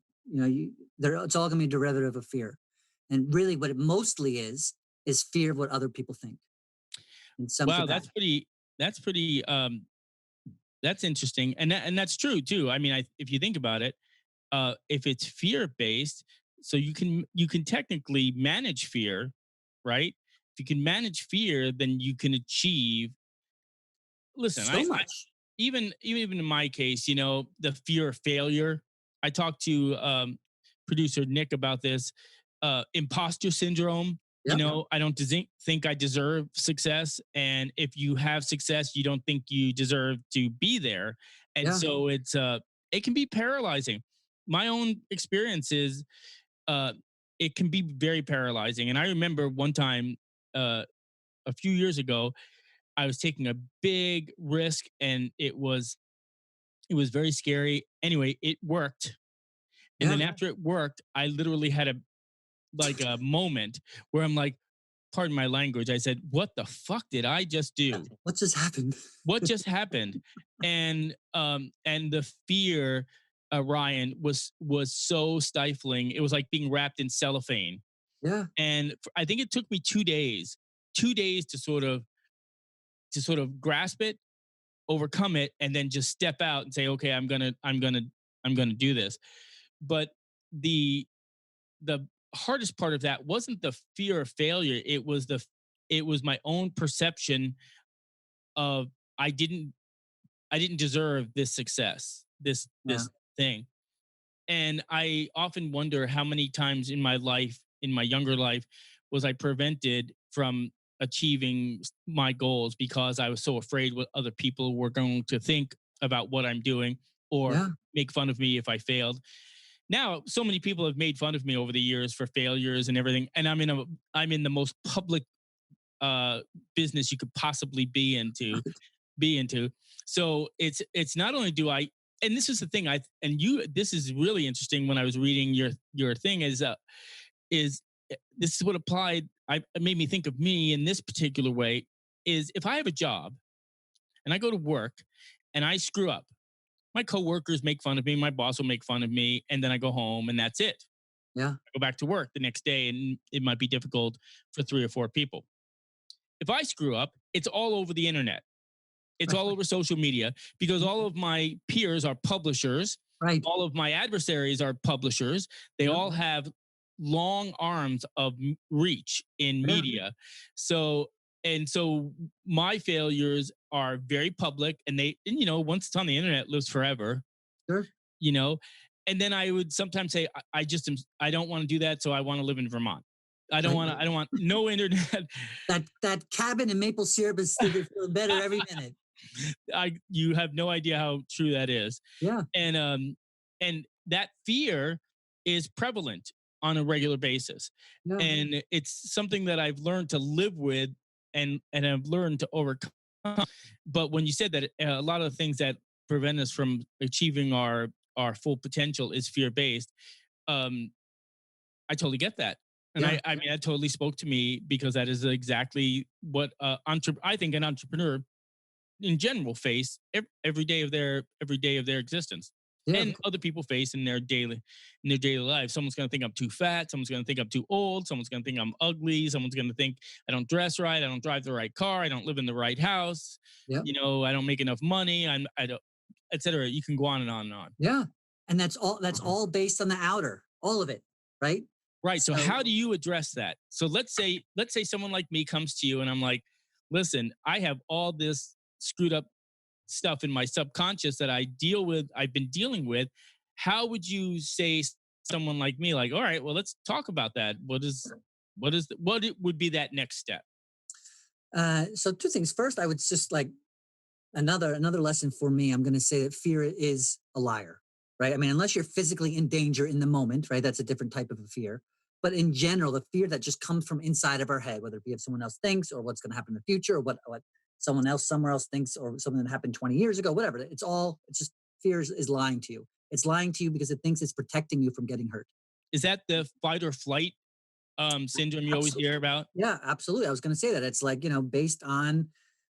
it's all going to be a derivative of fear. And really, what it mostly is fear of what other people think in some Wow, capacity. that's pretty that's interesting, and that's true too. I mean, if you think about it, if it's fear based, so you can technically manage fear, right? If you can manage fear, then you can achieve. Listen, So much. even in my case, the fear of failure. I talked to producer Nick about this. Impostor syndrome. Yep. I don't think I deserve success, and if you have success, you don't think you deserve to be there, and Yeah. so it can be paralyzing. My own experience is uh, it can be very paralyzing, and I remember one time uh, a few years ago, I was taking a big risk, and it was very scary. Anyway, it worked. And Yeah. then after it worked, I literally had a moment where I'm like, pardon my language, I said, "What the fuck did I just Yeah. do? What just happened? What just happened?" And the fear, Ryan, was so stifling. It was like being wrapped in cellophane. Yeah. And I think it took me 2 days, 2 days to sort of grasp it, overcome it, and then just step out and say, okay, I'm gonna do this. But the the hardest part of that wasn't the fear of failure. It was my own perception of i didn't I didn't deserve this success, this Yeah. this thing. And I often wonder how many times in my life, in my younger life, was I prevented from achieving my goals because I was so afraid what other people were going to think about what I'm doing, or Yeah. make fun of me if I failed. Now, so many people have made fun of me over the years for failures and everything, and I'm in the most public uh, business you could possibly be into. So it's not only do I, and this is the thing, this is really interesting. When I was reading your thing, is this is what applied. It made me think of me in this particular way. Is if I have a job and I go to work and I screw up, my coworkers make fun of me, my boss will make fun of me, and then I go home and that's it. Yeah. I go back to work the next day, and it might be difficult for three or four people. If I screw up, it's all over the internet. It's all over social media, because all of my peers are publishers. Right. All of my adversaries are publishers. They Yep. all have long arms of reach in Yeah. media. So my failures are very public, and once it's on the internet, it lives forever. Sure. You know, and then I would sometimes say, I don't want to do that, so I want to live in Vermont. I don't Right. want to. I don't want no internet. That cabin in maple syrup is still feeling better every minute. You have no idea how true that is. Yeah. And that fear is prevalent on a regular basis, Yeah. and it's something that I've learned to live with, and I've learned to overcome. But when you said that, a lot of the things that prevent us from achieving our full potential is fear based, um, I totally get that. And Yeah. I mean, that totally spoke to me, because that is exactly what I think an entrepreneur in general face every day of their existence, Yeah. and other people face in their daily life. Someone's going to think I'm too fat, someone's going to think I'm too old, someone's going to think I'm ugly, someone's going to think I don't dress right, I don't drive the right car, I don't live in the right house, Yeah. I don't make enough money, I don't, etc. You can go on and on and on. Yeah. And that's all based on the outer, all of it. Right. Right. So So how do you address that? So let's say someone like me comes to you and I'm like, listen, I have all this screwed up stuff in my subconscious that I've been dealing with. How would you say someone like me, like, all right, well, let's talk about that. What it would be that next step? so two things. First, I would just like another lesson for me. I'm going to say that fear is a liar, right? I mean, unless you're physically in danger in the moment, right? That's a different type of a fear. But in general, the fear that just comes from inside of our head, whether it be if someone else thinks, or what's going to happen in the future, or what someone else somewhere else thinks, or something that happened 20 years ago, whatever. It's just fear is lying to you. It's lying to you because it thinks it's protecting you from getting hurt. Is that the fight or flight syndrome you always Absolutely. hear about? Yeah, absolutely. I was going to say that it's like, based on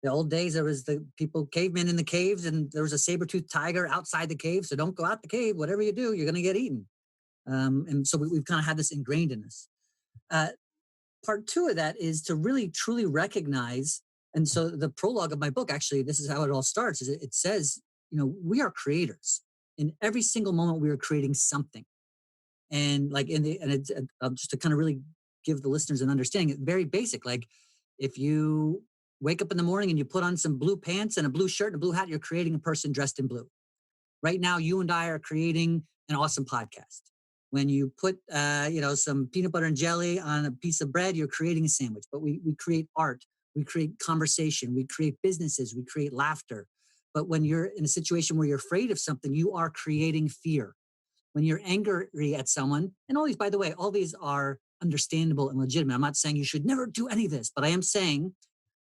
The old days, there was the people, cavemen in the caves, and there was a saber-toothed tiger outside the cave. So don't go out the cave. Whatever you do, you're going to get eaten. And so we've kind of had this ingrained in us. Uh, Part two of that is to really truly recognize. And so the prologue of my book, actually, this is how it all starts. Is it says, we are creators. In every single moment, we are creating something. And like it's just to kind of really give the listeners an understanding. It's very basic. Like if you wake up in the morning and you put on some blue pants and a blue shirt and a blue hat, you're creating a person dressed in blue. Right now, you and I are creating an awesome podcast. When you put, some peanut butter and jelly on a piece of bread, you're creating a sandwich. But we create art, we create conversation, we create businesses, we create laughter. But when you're in a situation where you're afraid of something, you are creating fear. When you're angry at someone, and all these, by the way, all these are understandable and legitimate. I'm not saying you should never do any of this, but I am saying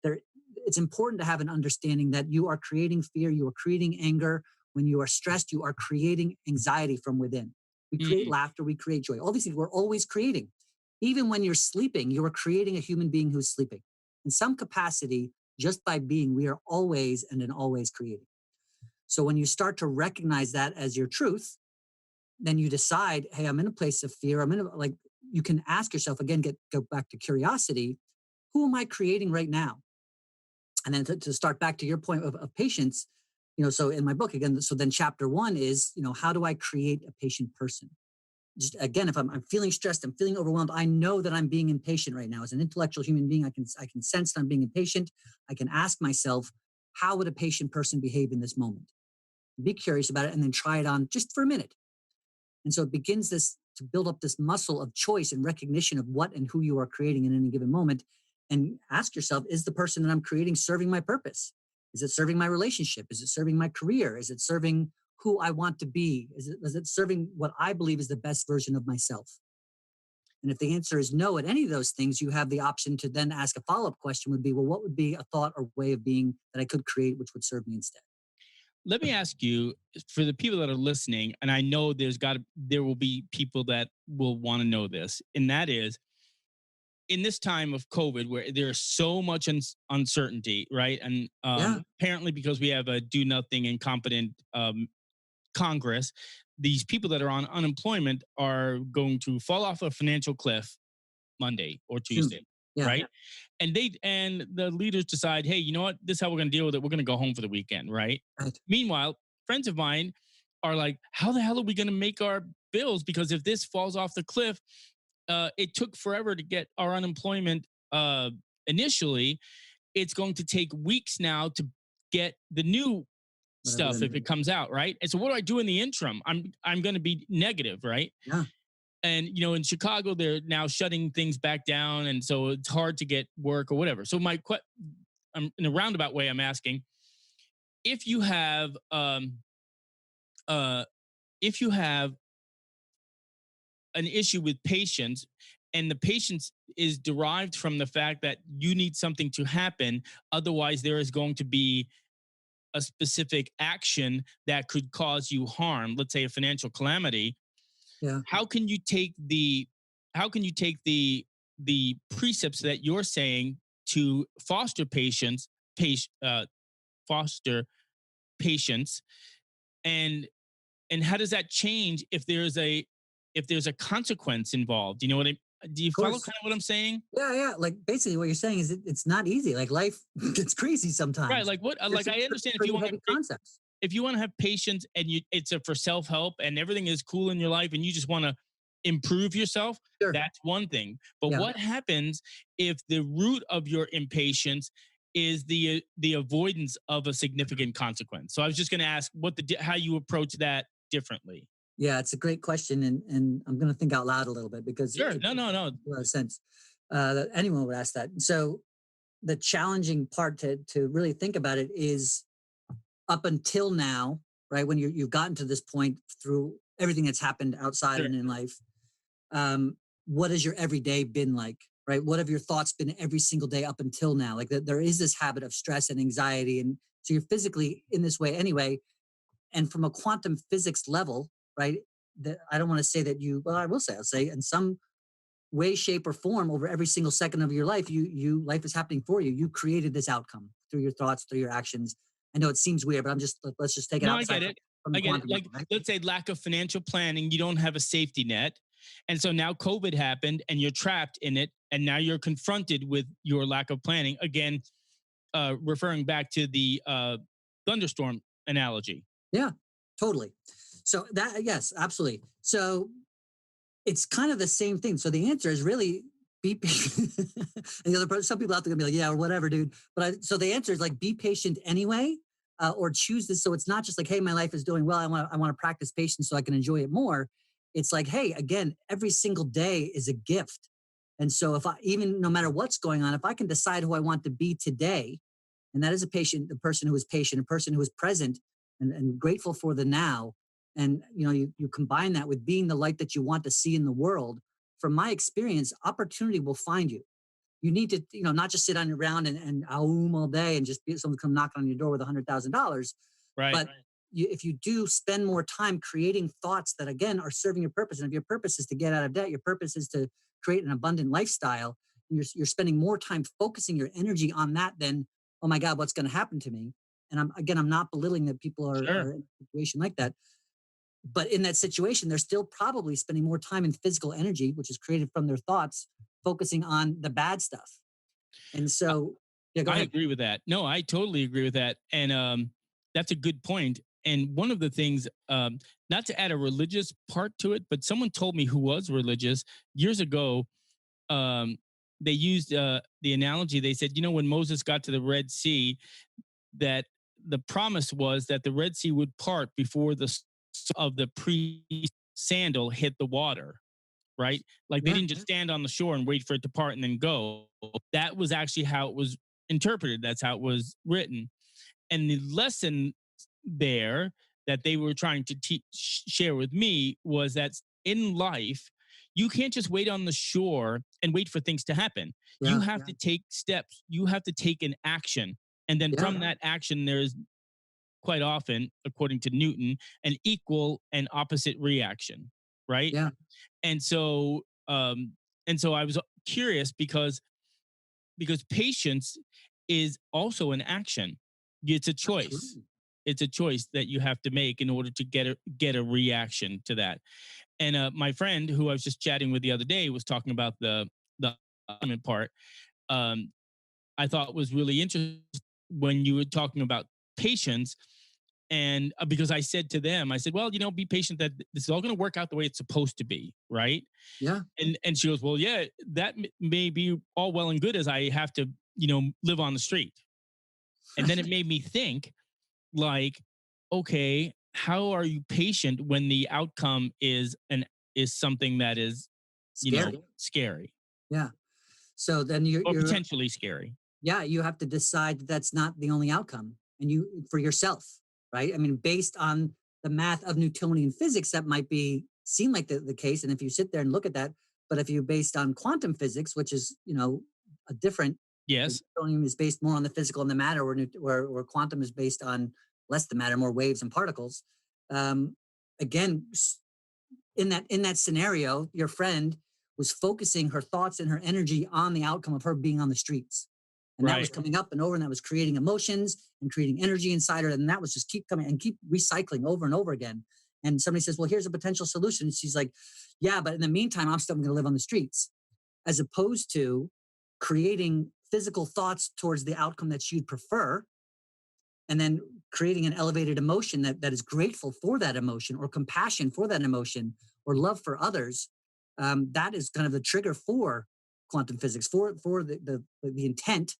there, it's important to have an understanding that you are creating fear, you are creating anger. When you are stressed, you are creating anxiety from within. We create laughter, we create joy. All these things we're always creating. Even when you're sleeping, you are creating a human being who's sleeping. In some capacity, just by being, we are always and always creating. So when you start to recognize that as your truth, then you decide, hey, I'm in a place of fear. You can ask yourself again, go back to curiosity. Who am I creating right now? And then to start back to your point of patience, so in my book again, so then chapter one is, how do I create a patient person? Just again, if I'm feeling stressed, I'm feeling overwhelmed, I know that I'm being impatient right now. As an intellectual human being, I can sense that I'm being impatient. I can ask myself, how would a patient person behave in this moment? Be curious about it and then try it on just for a minute. And so it begins to build up this muscle of choice and recognition of what and who you are creating in any given moment. And ask yourself, is the person that I'm creating serving my purpose? Is it serving my relationship? Is it serving my career? Is it serving who I want to be? Is it serving what I believe is the best version of myself? And if the answer is no at any of those things, you have the option to then ask a follow-up question would be, well, what would be a thought or way of being that I could create, which would serve me instead? Let me ask you, for the people that are listening, and I know there will be people that will want to know this, and that is, in this time of COVID, where there's so much uncertainty, right? And Yeah. apparently, because we have a do nothing incompetent Congress, these people that are on unemployment are going to fall off a financial cliff Monday or Tuesday, Yeah. right? And the leaders decide, hey, you know what? This is how we're going to deal with it. We're going to go home for the weekend, right? Right. Meanwhile, friends of mine are like, how the hell are we going to make our bills? Because if this falls off the cliff, it took forever to get our unemployment initially. It's going to take weeks now to get the new stuff if it comes out, right? And so what do I do in the interim? I'm going to be negative, right? Yeah. And in Chicago, they're now shutting things back down, and so it's hard to get work or whatever. So in a roundabout way, I'm asking if you have if you have an issue with patience, and the patience is derived from the fact that you need something to happen, otherwise there is going to be a specific action that could cause you harm, let's say a financial calamity. Yeah. How can you take the precepts that you're saying to foster patience, foster patience, and how does that change if there's a consequence involved? You know what do you follow kind of what I'm saying? Yeah. Like basically what you're saying is it's not easy. Like life gets crazy Right. sometimes. Like what? There's Like some I understand pretty heavy concepts. if you want to have patience and it's for self help and everything is cool in your life and you just want to improve yourself, Sure. that's one thing. But Yeah. what happens if the root of your impatience is the avoidance of a significant consequence? So I was just going to ask how you approach that differently. Yeah, it's a great question, and I'm going to think out loud a little bit because Sure. it No. makes a lot of sense that anyone would ask that. So the challenging part to really think about it is up until now, right? When you've gotten to this point through everything that's happened outside Sure. and in life, what has your everyday been like? Right? What have your thoughts been every single day up until now? Like there is this habit of stress and anxiety, and so you're physically in this way anyway. And from a quantum physics level, right? That I don't want to say that well, I will say, I'll say in some way, shape, or form over every single second of your life, life is happening for you. You created this outcome through your thoughts, through your actions. I know it seems weird, but let's just take it No, I outside get it. from I the get it. quantum Like, level, right? let's say lack of financial planning, you don't have a safety net. And so now COVID happened and you're trapped in it. And now you're confronted with your lack of planning. Again, referring back to the thunderstorm analogy. Yeah, totally. So that, yes, absolutely. So it's kind of the same thing. So the answer is really be patient. And the other person, some people out there gonna be like, yeah, or whatever, dude. So the answer is like be patient anyway, or choose this. So it's not just like, hey, my life is doing well. I want to practice patience so I can enjoy it more. It's like, hey, again, every single day is a gift. And so if I even no matter what's going on, if I can decide who I want to be today, and that is a person who is patient, a person who is present and grateful for the now, and you combine that with being the light that you want to see in the world. From my experience, opportunity will find you. You need to not just sit on your ground and aum all day and just be someone come knocking on your door with $100,000, Right. but if you do spend more time creating thoughts that again are serving your purpose, and if your purpose is to get out of debt, your purpose is to create an abundant lifestyle, and you're spending more time focusing your energy on that than, oh my God, what's going to happen to me. And I'm not belittling that people Sure. are in a situation like that, but in that situation, they're still probably spending more time in physical energy, which is created from their thoughts, focusing on the bad stuff. And so, yeah, go I ahead. agree with that. No, I totally agree with that. And that's a good point. And one of the things, not to add a religious part to it, but someone told me who was religious years ago. Um, they used the analogy. They said, when Moses got to the Red Sea, that the promise was that the Red Sea would part before the sole of the priest's sandal hit the water, right? Like they Yeah, didn't just stand on the shore and wait for it to part and then go. That was actually how it was interpreted. That's how it was written. And the lesson there that they were trying to share with me was that in life, you can't just wait on the shore and wait for things to happen. You yeah, have to take steps. You have to take an action. And then yeah, from that action, there's quite often, according to Newton, an equal and opposite reaction, right? yeah, And so, I was curious because patience is also an action. It's a choice. absolutely. It's a choice that you have to make in order to get a reaction to that. And my friend who I was just chatting with the other day was talking about the argument part. Um, I thought was really interesting when you were talking about patience. And because I said to them, I said, well, be patient that this is all going to work out the way it's supposed to be, right? Yeah, And she goes, well, yeah, that may be all well and good as I have to, live on the street. And then it made me think, like, okay, how are you patient when the outcome is something that is, scary. scary Yeah. So then or potentially scary? yeah, you have to decide that that's not the only outcome, and you for yourself, right? I mean, based on the math of Newtonian physics, that might be seem like the case, and if you sit there and look at that, but if you based on quantum physics, which is a different, Yes. Newtonian is based more on the physical and the matter, where quantum is based on less the matter, more waves and particles. Um, again, in that scenario, your friend was focusing her thoughts and her energy on the outcome of her being on the streets. And that was Right. coming up and over, and that was creating emotions and creating energy inside her. And that was just keep coming and keep recycling over and over again. And somebody says, well, here's a potential solution. And she's like, yeah, but in the meantime, I'm still going to live on the streets, as opposed to creating physical thoughts towards the outcome that you'd prefer, and then creating an elevated emotion that is grateful for that emotion, or compassion for that emotion, or love for others. That is kind of the trigger for quantum physics, for the intent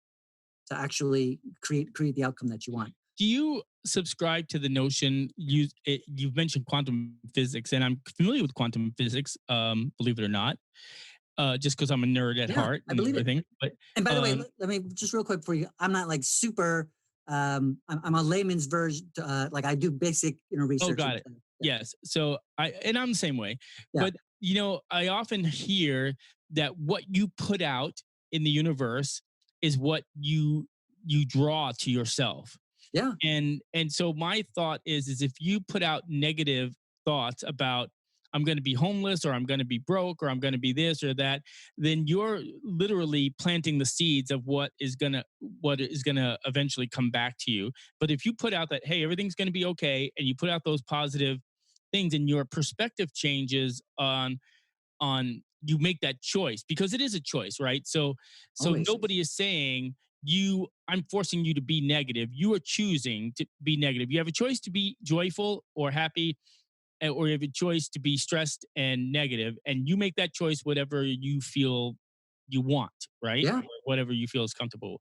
to actually create the outcome that you want. Do you subscribe to the notion you've mentioned quantum physics, and I'm familiar with quantum physics, believe it or not, just because I'm a nerd at Yeah, heart I and believe it. everything. But And by the way, um, let me just real quick for you. I'm not like super. I'm a layman's version. Like I do basic, oh, research. got it. Yeah, Yes. So I'm the same way. yeah, But I often hear that what you put out in the universe is what you draw to yourself. yeah, And so my thought is if you put out negative thoughts about I'm going to be homeless, or I'm going to be broke, or I'm going to be this or that, then you're literally planting the seeds of what is gonna eventually come back to you. But if you put out that, hey, everything's going to be okay, and you put out those positive things, and your perspective changes on you make that choice, because it is a choice, right? So Always. nobody is saying I'm forcing you to be negative. You are choosing to be negative. You have a choice to be joyful or happy, or you have a choice to be stressed and negative, and you make that choice whatever you feel you want, right? Yeah. Or whatever you feel is comfortable.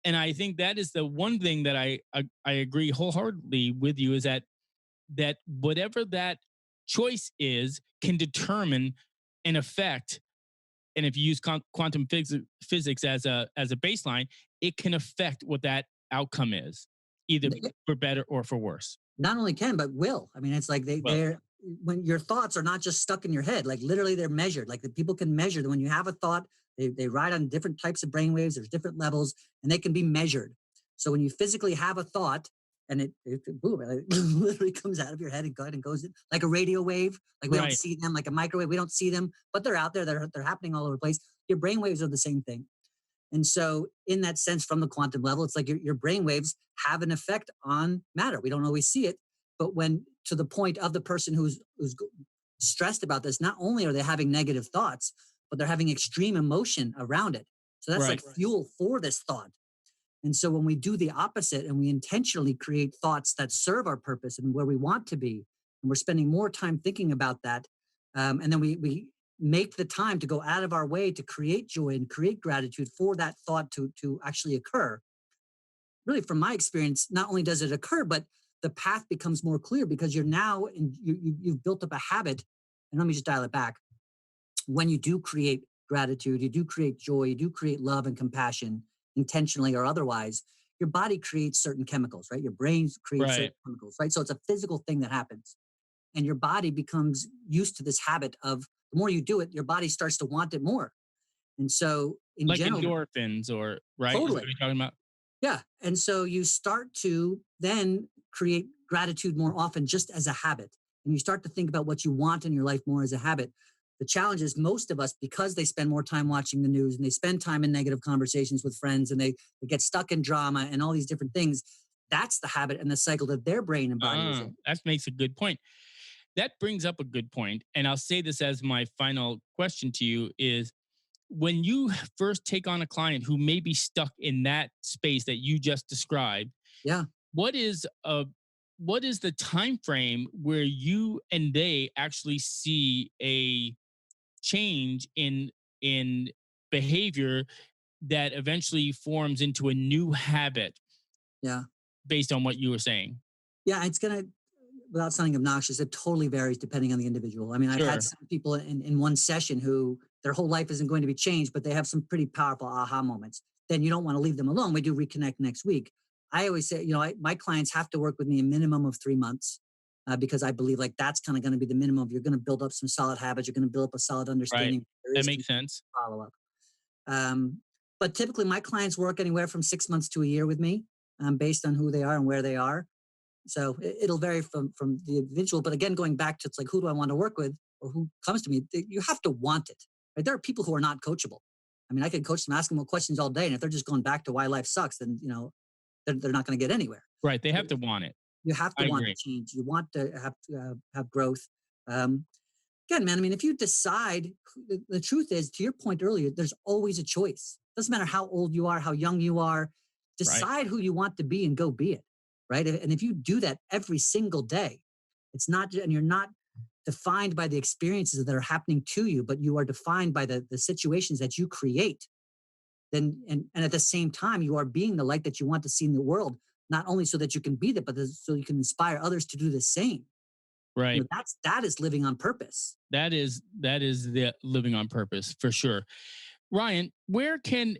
And I think that is the one thing that I agree wholeheartedly with you, is that whatever that choice is can determine an effect. And if you use quantum physics as a baseline, it can affect what that outcome is, either for better or for worse. Not only can, but will. I mean, it's like Well, they're when your thoughts are not just stuck in your head, like literally they're measured. Like the people can measure that when you have a thought, they ride on different types of brainwaves, there's different levels, and they can be measured. So when you physically have a thought and boom, it literally comes out of your head and goes like a radio wave. Like we don't right, see them, like a microwave, we don't see them, but they're out there, they're happening all over the place. Your brainwaves are the same thing. And so, in that sense, from the quantum level, it's like your brain waves have an effect on matter. We don't always see it, but when to the point of the person who's stressed about this, not only are they having negative thoughts, but they're having extreme emotion around it. So that's like right, fuel for this thought. And so when we do the opposite and we intentionally create thoughts that serve our purpose and where we want to be, and we're spending more time thinking about that, and then we make the time to go out of our way to create joy and create gratitude for that thought to actually occur. Really, from my experience, not only does it occur, but the path becomes more clear because you're now and you've built up a habit. And let me just dial it back. When you do create gratitude, you do create joy, you do create love and compassion, intentionally or otherwise, your body creates certain chemicals, right? Your brain creates right. certain chemicals, right? So it's a physical thing that happens. And your body becomes used to this habit of the more you do it, your body starts to want it more. And so, in Like general, endorphins, or right? Is that what totally. you're talking about? Yeah. And so you start to then create gratitude more often just as a habit. And you start to think about what you want in your life more as a habit. The challenge is most of us, because they spend more time watching the news and they spend time in negative conversations with friends and they get stuck in drama and all these different things, that's the habit and the cycle that their brain and body is in. That makes a good point. That brings up a good point, and I'll say this as my final question to you: is when you first take on a client who may be stuck in that space that you just described, Yeah. what is a what is the time frame where you and they actually see a change in behavior that eventually forms into a new habit Yeah. based on what you were saying? Yeah. It's going to, without sounding obnoxious, it totally varies depending on the individual. I mean, I've had Sure. some people in one session who their whole life isn't going to be changed, but they have some pretty powerful aha moments. Then you don't want to leave them alone. We do reconnect next week. I always say, my clients have to work with me a minimum of 3 months because I believe like that's kind of going to be the minimum. You're going to build up some solid habits. You're going to build up a solid Right. understanding. There That is makes sense. follow up. Um, but typically, my clients work anywhere from 6 months to a year with me based on who they are and where they are. So it'll vary from the individual. But again, going back to it's like, who do I want to work with or who comes to me? You have to want it. Right? There are people who are not coachable. I mean, I could coach them, ask them questions all day. And if they're just going back to why life sucks, then, they're not going to get anywhere. Right. They But have to want it. you have to I want to agree. change. You want to have growth. Um, Again, man, I mean, if you decide, the truth is, to your point earlier, there's always a choice. Doesn't matter how old you are, how young you are, Right. decide who you want to be and go be it. Right. And if you do that every single day, it's not, and you're not defined by the experiences that are happening to you, but you are defined by the situations that you create. Then, and at the same time, you are being the light that you want to see in the world, not only so that you can be that, but so you can inspire others to do the same. Right. That is living on purpose. That is the living on purpose for sure. Ryan, where can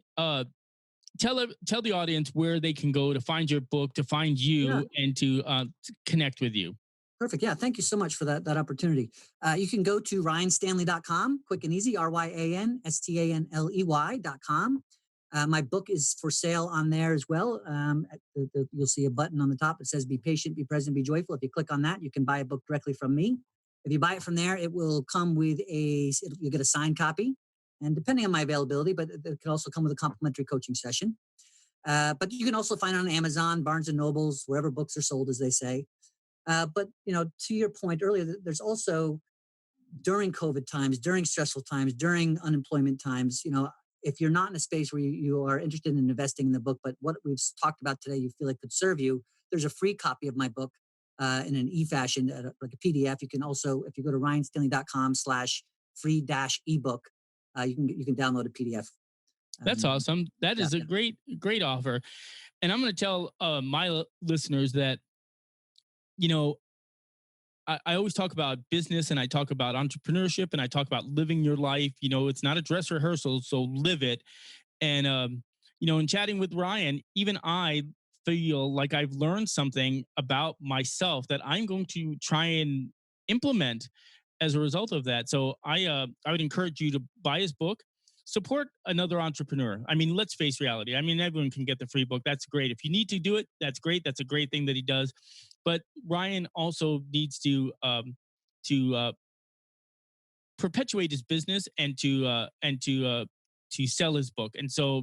tell the audience where they can go to find your book, to find Yeah. you, and to connect with you? Perfect. Yeah. Thank you so much for that opportunity. You can go to ryanstanley.com, quick and easy, RYANSTANLEY.com. My book is for sale on there as well. You'll see a button on the top that says Be Patient, Be Present, Be Joyful. If you click on that, you can buy a book directly from me. If you buy it from there, it will come with you'll get a signed copy, and depending on my availability, but it can also come with a complimentary coaching session. But you can also find it on Amazon, Barnes and Nobles, wherever books are sold, as they say. But to your point earlier, there's also during COVID times, during stressful times, during unemployment times, if you're not in a space where you are interested in investing in the book, but what we've talked about today, you feel like could serve you, there's a free copy of my book in an e-fashion, like a PDF. You can also, if you go to ryanstanley.com/free-ebook, you can download a PDF. That's awesome. That is a yeah. great offer. And I'm going to tell my listeners that, I always talk about business and I talk about entrepreneurship and I talk about living your life. It's not a dress rehearsal, so live it. And, in chatting with Ryan, even I feel like I've learned something about myself that I'm going to try and implement as a result of that. So I would encourage you to buy his book, support another entrepreneur. I mean, let's face reality. I mean, everyone can get the free book. That's great. If you need to do it, that's great. That's a great thing that he does. But Ryan also needs to perpetuate his business and to sell his book. And so,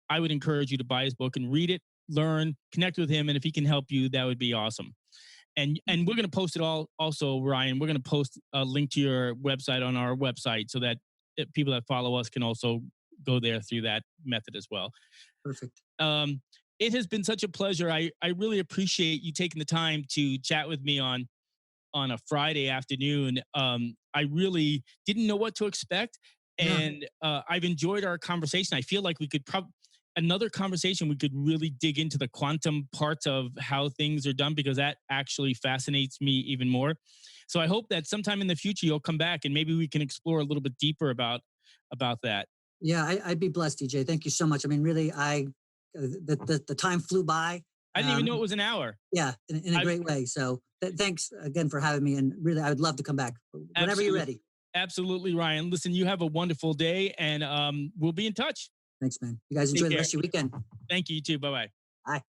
I would encourage you to buy his book and read it, learn, connect with him, and if he can help you, that would be awesome. And we're going to post it all. Also, Ryan, we're going to post a link to your website on our website so that people that follow us can also go there through that method as well. Perfect. It has been such a pleasure. I really appreciate you taking the time to chat with me on a Friday afternoon. I really didn't know what to expect, and I've enjoyed our conversation. I feel like we could another conversation, we could really dig into the quantum parts of how things are done, because that actually fascinates me even more. So I hope that sometime in the future you'll come back and maybe we can explore a little bit deeper about that. Yeah, I'd be blessed, DJ. Thank you so much. I mean, really, the time flew by. I didn't even know it was an hour. Yeah, in a great way. So thanks again for having me. And really, I would love to come back whenever you're ready. Absolutely, Ryan. Listen, you have a wonderful day, and we'll be in touch. Thanks, man. You guys enjoy the rest of your weekend. Thank you, you too. Bye-bye. Bye.